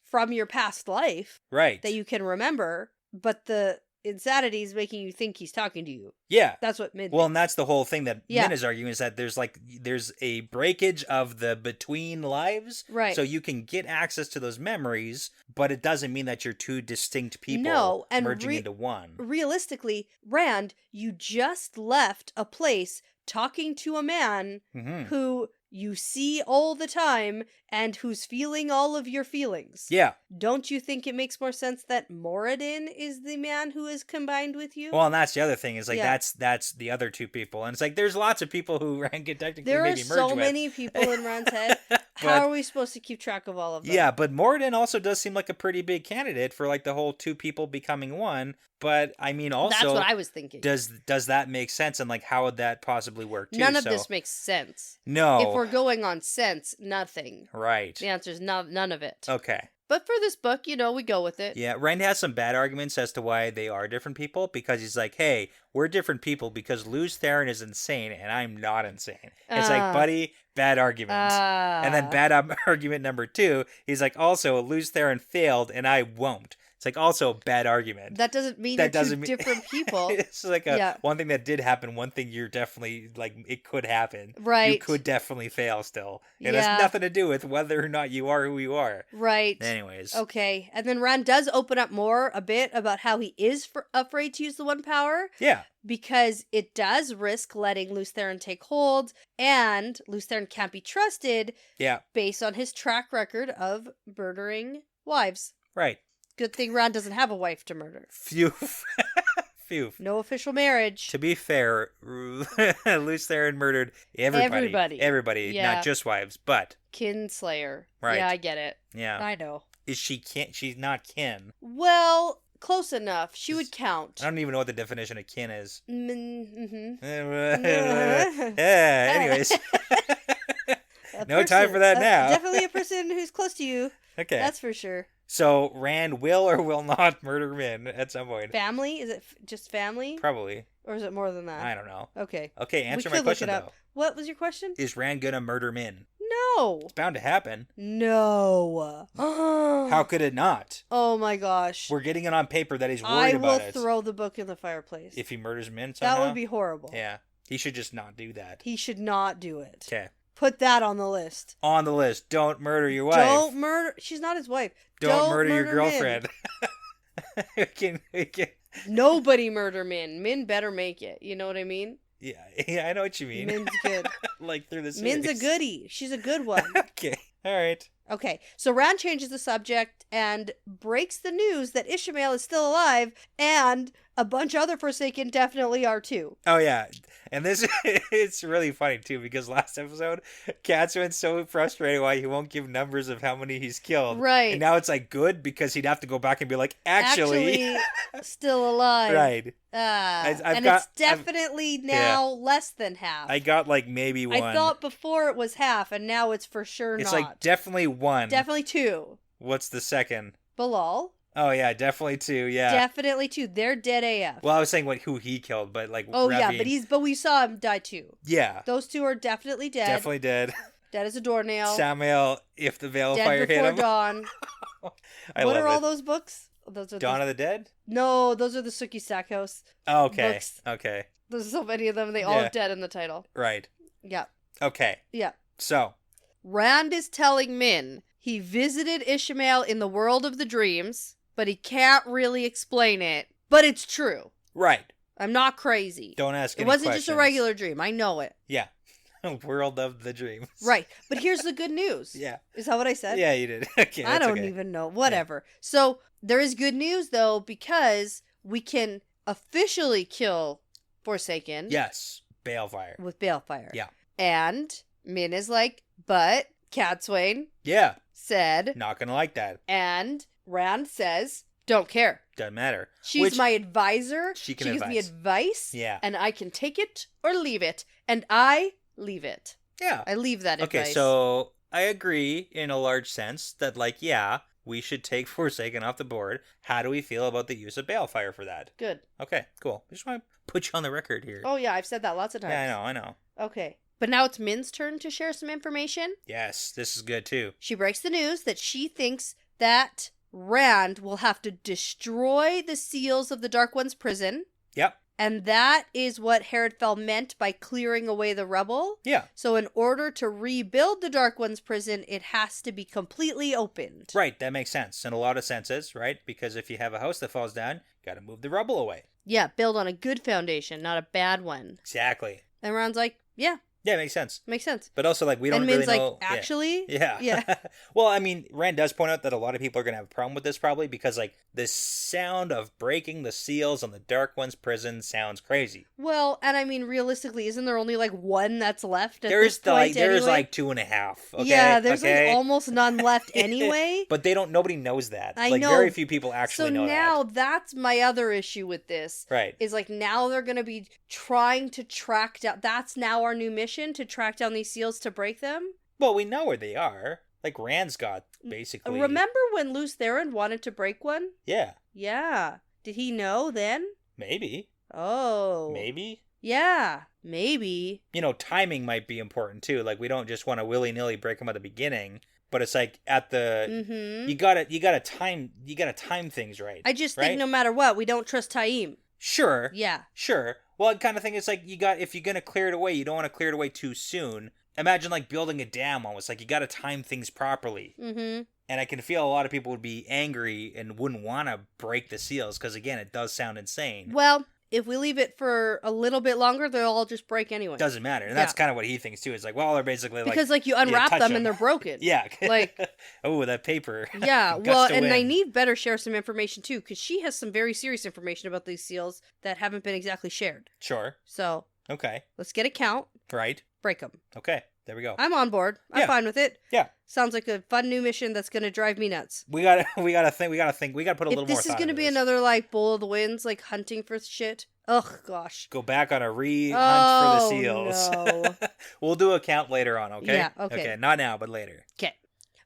from your past life that you can remember, but the insanity is making you think he's talking to you. Yeah. That's what Min Well, and that's the whole thing that Min is arguing, is that there's a breakage of the between lives. Right. So you can get access to those memories, but it doesn't mean that you're 2 distinct people merging into one. Realistically, Rand, you just left a place talking to a man who you see all the time and who's feeling all of your feelings. Yeah. Don't you think it makes more sense that Moradin is the man who is combined with you? Well, and that's the other thing is like that's the other two people, and it's like there's lots of people who Rand could technically maybe merge with. There are so many people in Rand's head. How are we supposed to keep track of all of them? Yeah, but Moradin also does seem like a pretty big candidate for like the whole two people becoming one. But I mean, also that's what I was thinking. Does that make sense? And like, how would that possibly work? Too? None of this makes sense. No. If we're going on sense, nothing. Right. The answer is none of it. Okay. But for this book, we go with it. Yeah, Rand has some bad arguments as to why they are different people, because he's like, hey, we're different people because Luz Theron is insane and I'm not insane. It's like, buddy, bad argument. And then bad argument number 2, he's like, also, Luz Theron failed and I won't. It's like also a bad argument. That doesn't mean they're two different people. It's like one thing that did happen, one thing you're definitely, like, it could happen. Right. You could definitely fail still. It has nothing to do with whether or not you are who you are. Right. Anyways. Okay. And then Rand does open up more a bit about how he is afraid to use the one power. Yeah. Because it does risk letting Luz Theron take hold, and Luz Theron can't be trusted. Yeah. Based on his track record of murdering wives. Right. Good thing Rand doesn't have a wife to murder. Phew. Phew. No official marriage. To be fair, Luz Theron murdered everybody. Everybody, not just wives, but Kinslayer. Right. Yeah, I get it. Yeah. I know. She's not kin. Well, close enough. She would count. I don't even know what the definition of kin is. Mm-hmm. Yeah, anyways. No time for that now. Definitely a person who's close to you. Okay. That's for sure. So, Rand will or will not murder Min at some point? Family? Is it just family? Probably. Or is it more than that? I don't know. Okay. Okay, answer my question, though. What was your question? Is Rand gonna murder Min? No. It's bound to happen. No. How could it not? Oh my gosh. We're getting it on paper that he's worried about it. I will throw the book in the fireplace. If he murders Min somehow? That would be horrible. Yeah. He should just not do that. He should not do it. Okay. Put that on the list. On the list. Don't murder your wife. Don't murder. She's not his wife. Don't murder your girlfriend. we can. Nobody murder Min. Min better make it. You know what I mean? Yeah, I know what you mean. Min's good. Like through the series. Min's a goodie. She's a good one. Okay. All right. Okay, so Rand changes the subject and breaks the news that Ishmael is still alive, and a bunch of other Forsaken definitely are too. Oh, yeah. And this, it's really funny, too, because last episode, Kat's been so frustrated why he won't give numbers of how many he's killed. Right. And now it's, like, good because he'd have to go back and be like, actually still alive. Right. It's definitely now less than half. I got, like, maybe one. I thought before it was half, and now it's for sure it's not. It's, like, definitely one. Definitely 2. What's the second? Bilal. Oh, yeah, definitely 2, yeah. Definitely 2. They're dead AF. Well, I was saying who he killed, but like oh, Ravine. Yeah, but we saw him die too. Yeah. Those 2 are definitely dead. Definitely dead. Dead as a doornail. Samuel, if the veil of fire hit him. Dead before dawn. What are all those books? Those are Dawn of the Dead? No, those are the Sookie Stackhouse. Oh, okay. Books. Okay. There's so many of them. They all have dead in the title. Right. Yeah. Okay. Yeah. So. Rand is telling Min he visited Ishmael in the world of the dreams, but he can't really explain it. But it's true. Right. I'm not crazy. Don't ask any questions. It wasn't just a regular dream. I know it. Yeah. World of the dreams. Right. But here's the good news. Yeah. Is that what I said? Yeah, you did. Okay. I don't even know. Whatever. Yeah. So there is good news, though, because we can officially kill Forsaken. Yes. Balefire. With Balefire. Yeah. And Min is like, but Catswain. Yeah. Said. Not gonna like that. And Rand says, don't care. Doesn't matter. She's my advisor. She gives me advice. Yeah. And I can take it or leave it. And I leave it. Yeah. I leave that advice. Okay, so I agree in a large sense that, like, yeah, we should take Forsaken off the board. How do we feel about the use of Balefire for that? Good. Okay, cool. I just want to put you on the record here. Oh, yeah, I've said that lots of times. Yeah, I know. Okay. But now it's Min's turn to share some information. Yes, this is good, too. She breaks the news that she thinks that Rand will have to destroy the seals of the Dark One's prison. Yep. And that is what Herodfell meant by clearing away the rubble. Yeah. So in order to rebuild the Dark One's prison, it has to be completely opened. Right, that makes sense in a lot of senses, right? Because if you have a house that falls down, you got to move the rubble away. Yeah, build on a good foundation, not a bad one. Exactly. And Rand's like, yeah. Yeah, it makes sense. Makes sense. But also, like, we don't and really Min's like, know. actually? Yeah. Yeah. Well, I mean, Rand does point out that a lot of people are going to have a problem with this probably because, like, the sound of breaking the seals on the Dark One's prison sounds crazy. Well, and I mean, realistically, isn't there only like one that's left at There's this point there's anyway? like 2.5. Okay? Yeah, there's okay? like almost none left anyway. But nobody knows that. I like, know. very few people actually know So now that. that's my other issue with this. Right. Is like now they're going to be trying to track down. That's now our new mission, to track down these seals to break them. Well, we know where they are. Like, Rand's got basically. Remember when Luce Theron wanted to break one? Yeah. Yeah. Did he know then? Maybe. Oh. Maybe. Yeah. Maybe. You know, timing might be important too. Like, we don't just want to willy-nilly break them at the beginning, but it's like at the Mm-hmm. you gotta time things right. I just right? think no matter what, we don't trust Taim. Sure. Yeah. Sure. Well, I kind of think it's like if you're gonna clear it away, you don't want to clear it away too soon. Imagine like building a dam almost. Like, you gotta time things properly. Mm-hmm. And I can feel a lot of people would be angry and wouldn't want to break the seals because, again, it does sound insane. Well, if we leave it for a little bit longer, they'll all just break anyway. Doesn't matter. And that's kind of what he thinks too. It's like, well, they're basically like, because like you unwrap touch them and they're broken. Yeah. Like, oh, that paper. yeah. Guts Well, to and win. Nynaeve better share some information too, because she has some very serious information about these seals that haven't been exactly shared. Sure. So Okay. let's get a count. Right. Break them. Okay. There we go. I'm on board. I'm Yeah. fine with it. Yeah. Sounds like a fun new mission that's going to drive me nuts. We gotta think. We gotta put a little more If this is thought going to into be this. another like Bull of the Winds, like hunting for shit. Ugh, gosh. Go back on a hunt for the Oh, seals. no. We'll do a count later on, okay? Yeah, okay. Not now, but later. Okay.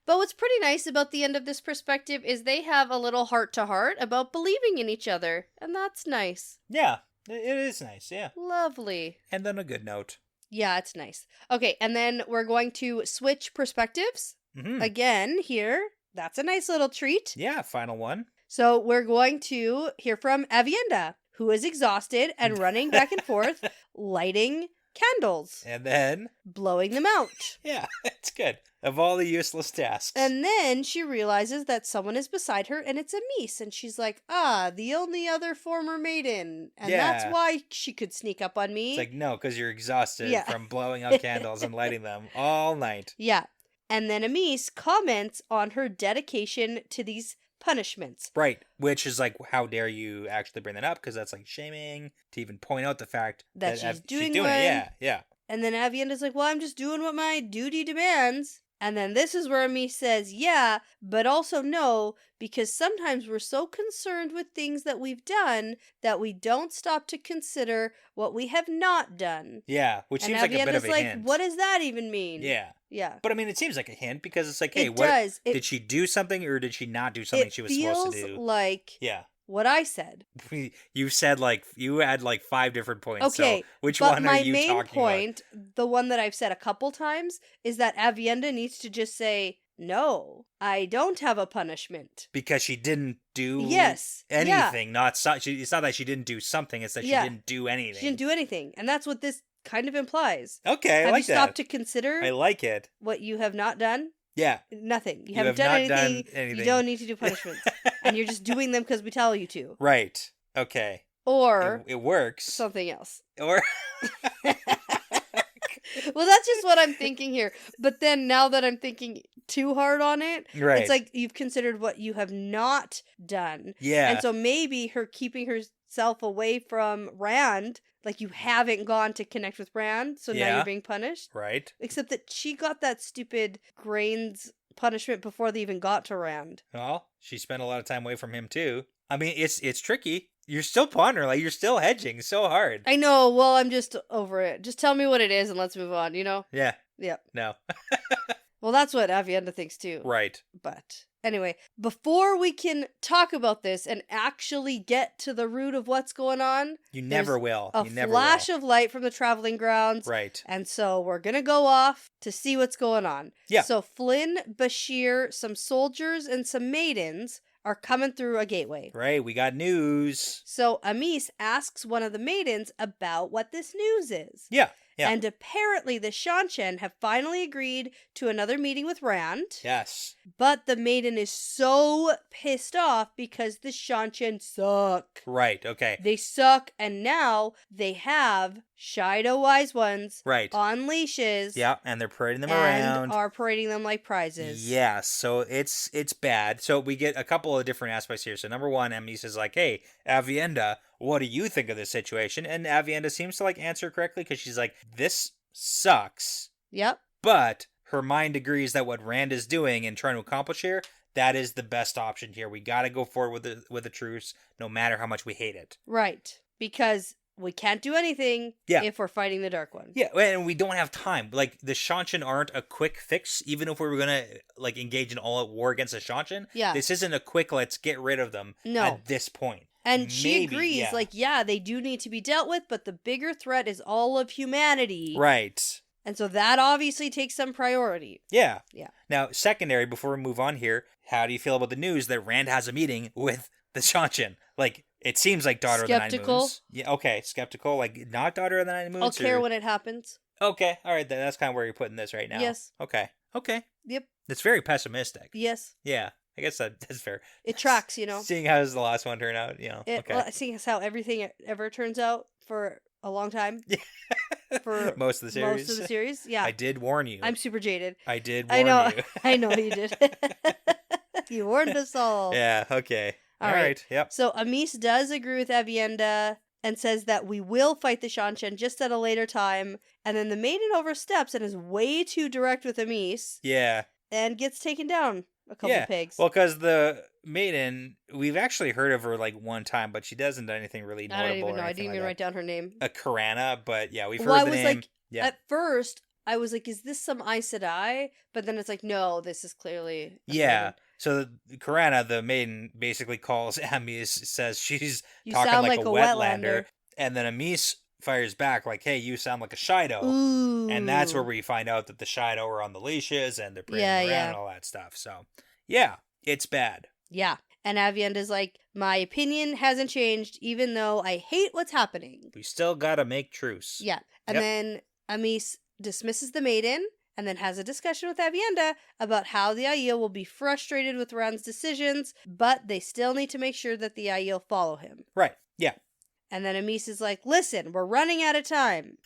But what's pretty nice about the end of this perspective is they have a little heart-to-heart about believing in each other. And that's nice. Yeah. It is nice, yeah. Lovely. And on a good note. Yeah, it's nice. Okay, and then we're going to switch perspectives. Mm-hmm. Again, here. That's a nice little treat. Yeah, final one. So we're going to hear from Avienda, who is exhausted and running back and forth, lighting candles, And then, blowing them out. yeah, it's good. Of all the useless tasks. And then she realizes that someone is beside her, and it's Amis, and she's like, the only other former maiden. And that's Yeah. why she could sneak up on me. It's like, no, because you're exhausted Yeah. from blowing out candles and lighting them all night. Yeah. And then Amis comments on her dedication to these punishments. Right, which is like, how dare you actually bring that up? Because that's like shaming to even point out the fact That she's doing it. one. Yeah, yeah. And then Avienda's like, well, I'm just doing what my duty demands. And then this is where Amis says, yeah, but also no, because sometimes we're so concerned with things that we've done that we don't stop to consider what we have not done. Yeah, which And seems like a bit Avienda's of a like, hint. what does that even mean? Yeah. Yeah. But I mean, it seems like a hint because it's like, hey, It what does. did she do something or did she not do something she was supposed to It do? feels like Yeah. what I said. You said you had like 5 different points. Okay, So which but one my are you main talking point, the one that I've said a couple times, is that Avienda needs to just say, no, I don't have a punishment. Because she didn't do Yes. anything. It's not that she didn't do something. It's that she didn't do anything. She didn't do anything. And that's what this kind of implies. Okay, I have like you stopped that. to consider I like it. what you have not done? Yeah. Nothing. You have haven't done not anything. done anything. You don't need to do punishments. And you're just doing them because we tell you to. Right. Okay. Or It works. something else. Or Well, that's just what I'm thinking here. But then now that I'm thinking too hard on it, right. it's like you've considered what you have not done. Yeah. And so maybe her keeping herself away from Rand, like you haven't gone to connect with Rand, so now Yeah. you're being punished. Right. Except that she got that stupid grains punishment before they even got to Rand. Well, she spent a lot of time away from him too. I mean, it's tricky. You're still pondering, like you're still hedging so hard. I know, well, I'm just over it. Just tell me what it is and let's move on, you know? Yeah. Yeah. No. Well, that's what Avienda thinks too. Right. But anyway, before we can talk about this and actually get to the root of what's going on, You never there's will. a You never flash will. of light from the traveling grounds. Right. And so we're going to go off to see what's going on. Yeah. So Flynn, Bashir, some soldiers, and some maidens are coming through a gateway. Right. We got news. So Amis asks one of the maidens about what this news is. Yeah. Yeah. And apparently the Shanshan have finally agreed to another meeting with Rand. Yes. But the maiden is so pissed off because the Shanshan suck. Right. Okay. They suck, and now they have Shido wise ones Right. on leashes. Yeah, and they're parading them and around. are parading them like prizes. Yes, so it's bad. So we get a couple of different aspects here. So number one, Emmys is like, hey, Avienda, what do you think of this situation? And Avienda seems to like answer correctly because she's like, this sucks. Yep. But her mind agrees that what Rand is doing and trying to accomplish here, that is the best option here. We got to go forward with a truce, no matter how much we hate it. Right. Because we can't do anything if we're fighting the Dark One. Yeah, and we don't have time. Like, the Shanshan aren't a quick fix, even if we were going to, like, engage in all-out war against the Shanshan. Yeah. This isn't a quick, let's get rid of them at this point. And she agrees, they do need to be dealt with, but the bigger threat is all of humanity. Right. And so that obviously takes some priority. Yeah. Yeah. Now, secondary, before we move on here, how do you feel about the news that Rand has a meeting with the Shanshan? Like, it seems like Daughter of the Nine Moons. Yeah, okay, skeptical. Like, not Daughter of the Nine Moons? I'll care when it happens. Okay, all right, that's kind of where you're putting this right now. Yes. Okay. Yep. It's very pessimistic. Yes. Yeah, I guess that's fair. It tracks, Seeing how does the last one turn out, okay. Well, seeing as how everything ever turns out for a long time. For most of the series, yeah. I did warn you. I'm super jaded. I did warn you. I know you did. You warned us all. Yeah, okay. All right. Yep. So Amis does agree with Avienda and says that we will fight the Shanshan just at a later time. And then the maiden oversteps and is way too direct with Amis. Yeah. And gets taken down a couple pigs. Well, because the maiden, we've actually heard of her like one time, but she doesn't do anything really notable. I don't even know. I didn't even like write down her name. Karana, but yeah, we've heard the name. Like, at first, I was like, is this some Aes Sedai? But then it's like, no, this is clearly a maiden. So Karana, the maiden, basically calls Amis, says she's you talking sound like a wetlander. And then Amis fires back like, hey, you sound like a Shido. Ooh. And that's where we find out that the Shido are on the leashes and they're parading around and all that stuff. So, yeah, it's bad. Yeah. And Avienda's like, my opinion hasn't changed, even though I hate what's happening. We still gotta make truce. Yeah. And then Amis dismisses the maiden and then has a discussion with Avienda about how the Aiel will be frustrated with Rand's decisions, but they still need to make sure that the Aiel follow him. Right. Yeah. And then Amis is like, listen, we're running out of time.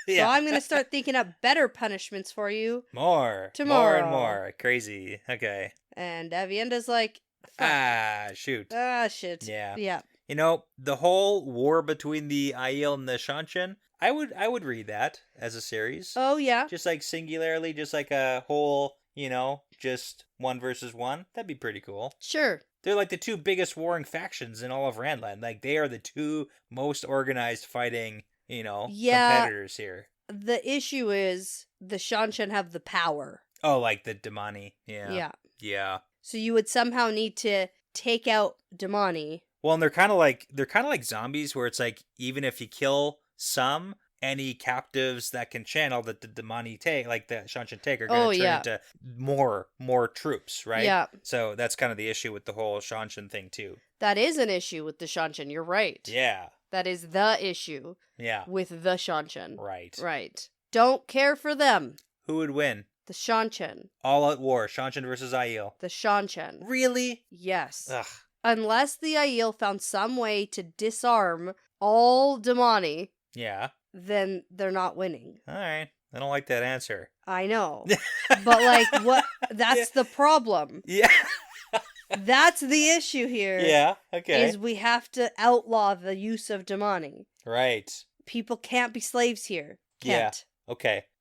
So I'm going to start thinking up better punishments for you. More. Tomorrow. More and more. Crazy. Okay. And Avienda's like, fuck. Shoot. Shit. Yeah. Yeah. You know, the whole war between the Aiel and the Shanshan, I would read that as a series. Oh, yeah. Just like singularly, just like a whole, just one versus one. That'd be pretty cool. Sure. They're like the two biggest warring factions in all of Randland. Like, they are the two most organized fighting, competitors here. The issue is the Shanshan have the power. Oh, like the Damani. Yeah. Yeah. Yeah. So you would somehow need to take out Damani. Well, and they're kind of like zombies, where it's like, even if you kill some, any captives that can channel that the Damani take, like the Shanshan take, are going to turn into more troops, right? Yeah. So that's kind of the issue with the whole Shanshan thing too. That is an issue with the Shanshan. You're right. Yeah. That is the issue. Yeah. With the Shanshan. Right. Right. Don't care for them. Who would win? The Shanshan. All out war. Shanshan versus Aiel. The Shanshan. Really? Yes. Ugh. Unless the Aiel found some way to disarm all Damani. Yeah. Then they're not winning. All right. I don't like that answer. I know. But like, what? That's the problem. Yeah. That's the issue here. Yeah. Okay. Is we have to outlaw the use of Damani. Right. People can't be slaves here. Can't. Yeah.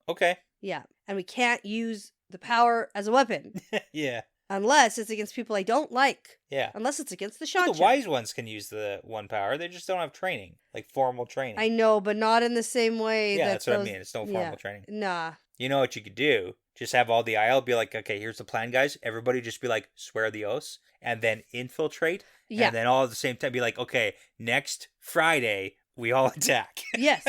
Okay. Yeah. And we can't use the power as a weapon. Yeah. Unless it's against people I don't like. Yeah. Unless it's against the Shanshan. The wise ones can use the one power. They just don't have training. Like formal training. I know, but not in the same way. Yeah, that's what I mean. It's no formal training. Nah. You know what you could do? Just have all the Aiel be like, okay, here's the plan, guys. Everybody just be like, swear the oaths. And then infiltrate. Yeah. And then all at the same time be like, okay, next Friday, we all attack. Yes.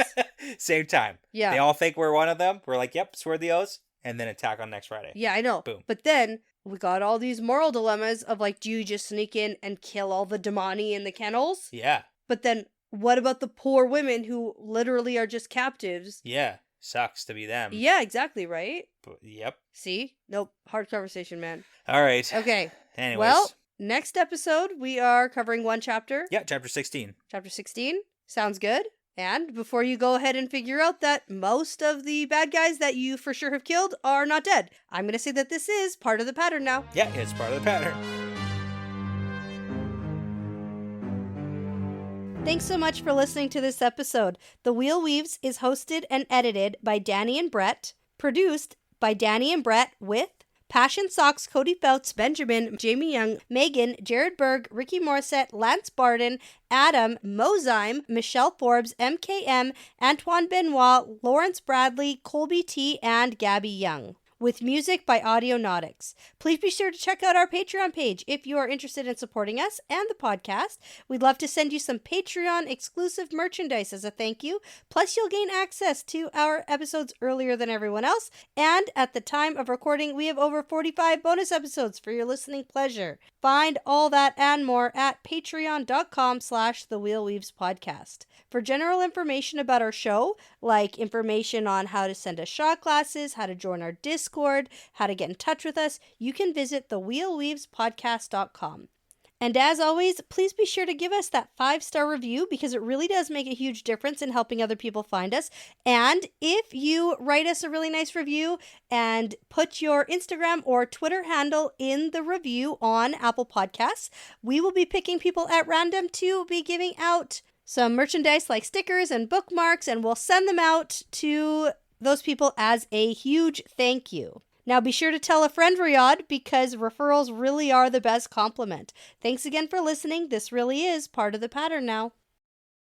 Same time. Yeah. They all think we're one of them. We're like, yep, swear the oaths. And then attack on next Friday. Yeah, I know. Boom. But then we got all these moral dilemmas of like, do you just sneak in and kill all the Damani in the kennels? Yeah. But then what about the poor women who literally are just captives? Yeah. Sucks to be them. Yeah, exactly, right? Yep. See? Nope. Hard conversation, man. All right. Okay. Anyways. Well, next episode, we are covering one chapter. Yeah, chapter 16. Chapter 16. Sounds good. And before you go ahead and figure out that most of the bad guys that you for sure have killed are not dead, I'm going to say that this is part of the pattern now. Yeah, it's part of the pattern. Thanks so much for listening to this episode. The Wheel Weaves is hosted and edited by Dani and Brett, produced by Dani and Brett with Passion Socks, Cody Feltz, Benjamin, Jamie Young, Megan, Jared Berg, Ricky Morissette, Lance Barden, Adam, Mozyme, Michelle Forbes, MKM, Antoine Benoit, Lawrence Bradley, Colby T, and Gabby Young. With music by Audionautics. Please be sure to check out our Patreon page if you are interested in supporting us and the podcast. We'd love to send you some Patreon exclusive merchandise as a thank you. Plus, you'll gain access to our episodes earlier than everyone else. And at the time of recording, we have over 45 bonus episodes for your listening pleasure. Find all that and more at patreon.com/thewheelweavespodcast. For general information about our show, like information on how to send us shot glasses, how to join our Discord, how to get in touch with us, you can visit thewheelweavespodcast.com. And as always, please be sure to give us that 5-star review because it really does make a huge difference in helping other people find us. And if you write us a really nice review and put your Instagram or Twitter handle in the review on Apple Podcasts, we will be picking people at random to be giving out some merchandise like stickers and bookmarks, and we'll send them out to those people as a huge thank you. Now be sure to tell a friend, Riyadh, because referrals really are the best compliment. Thanks again for listening. This really is part of the pattern now.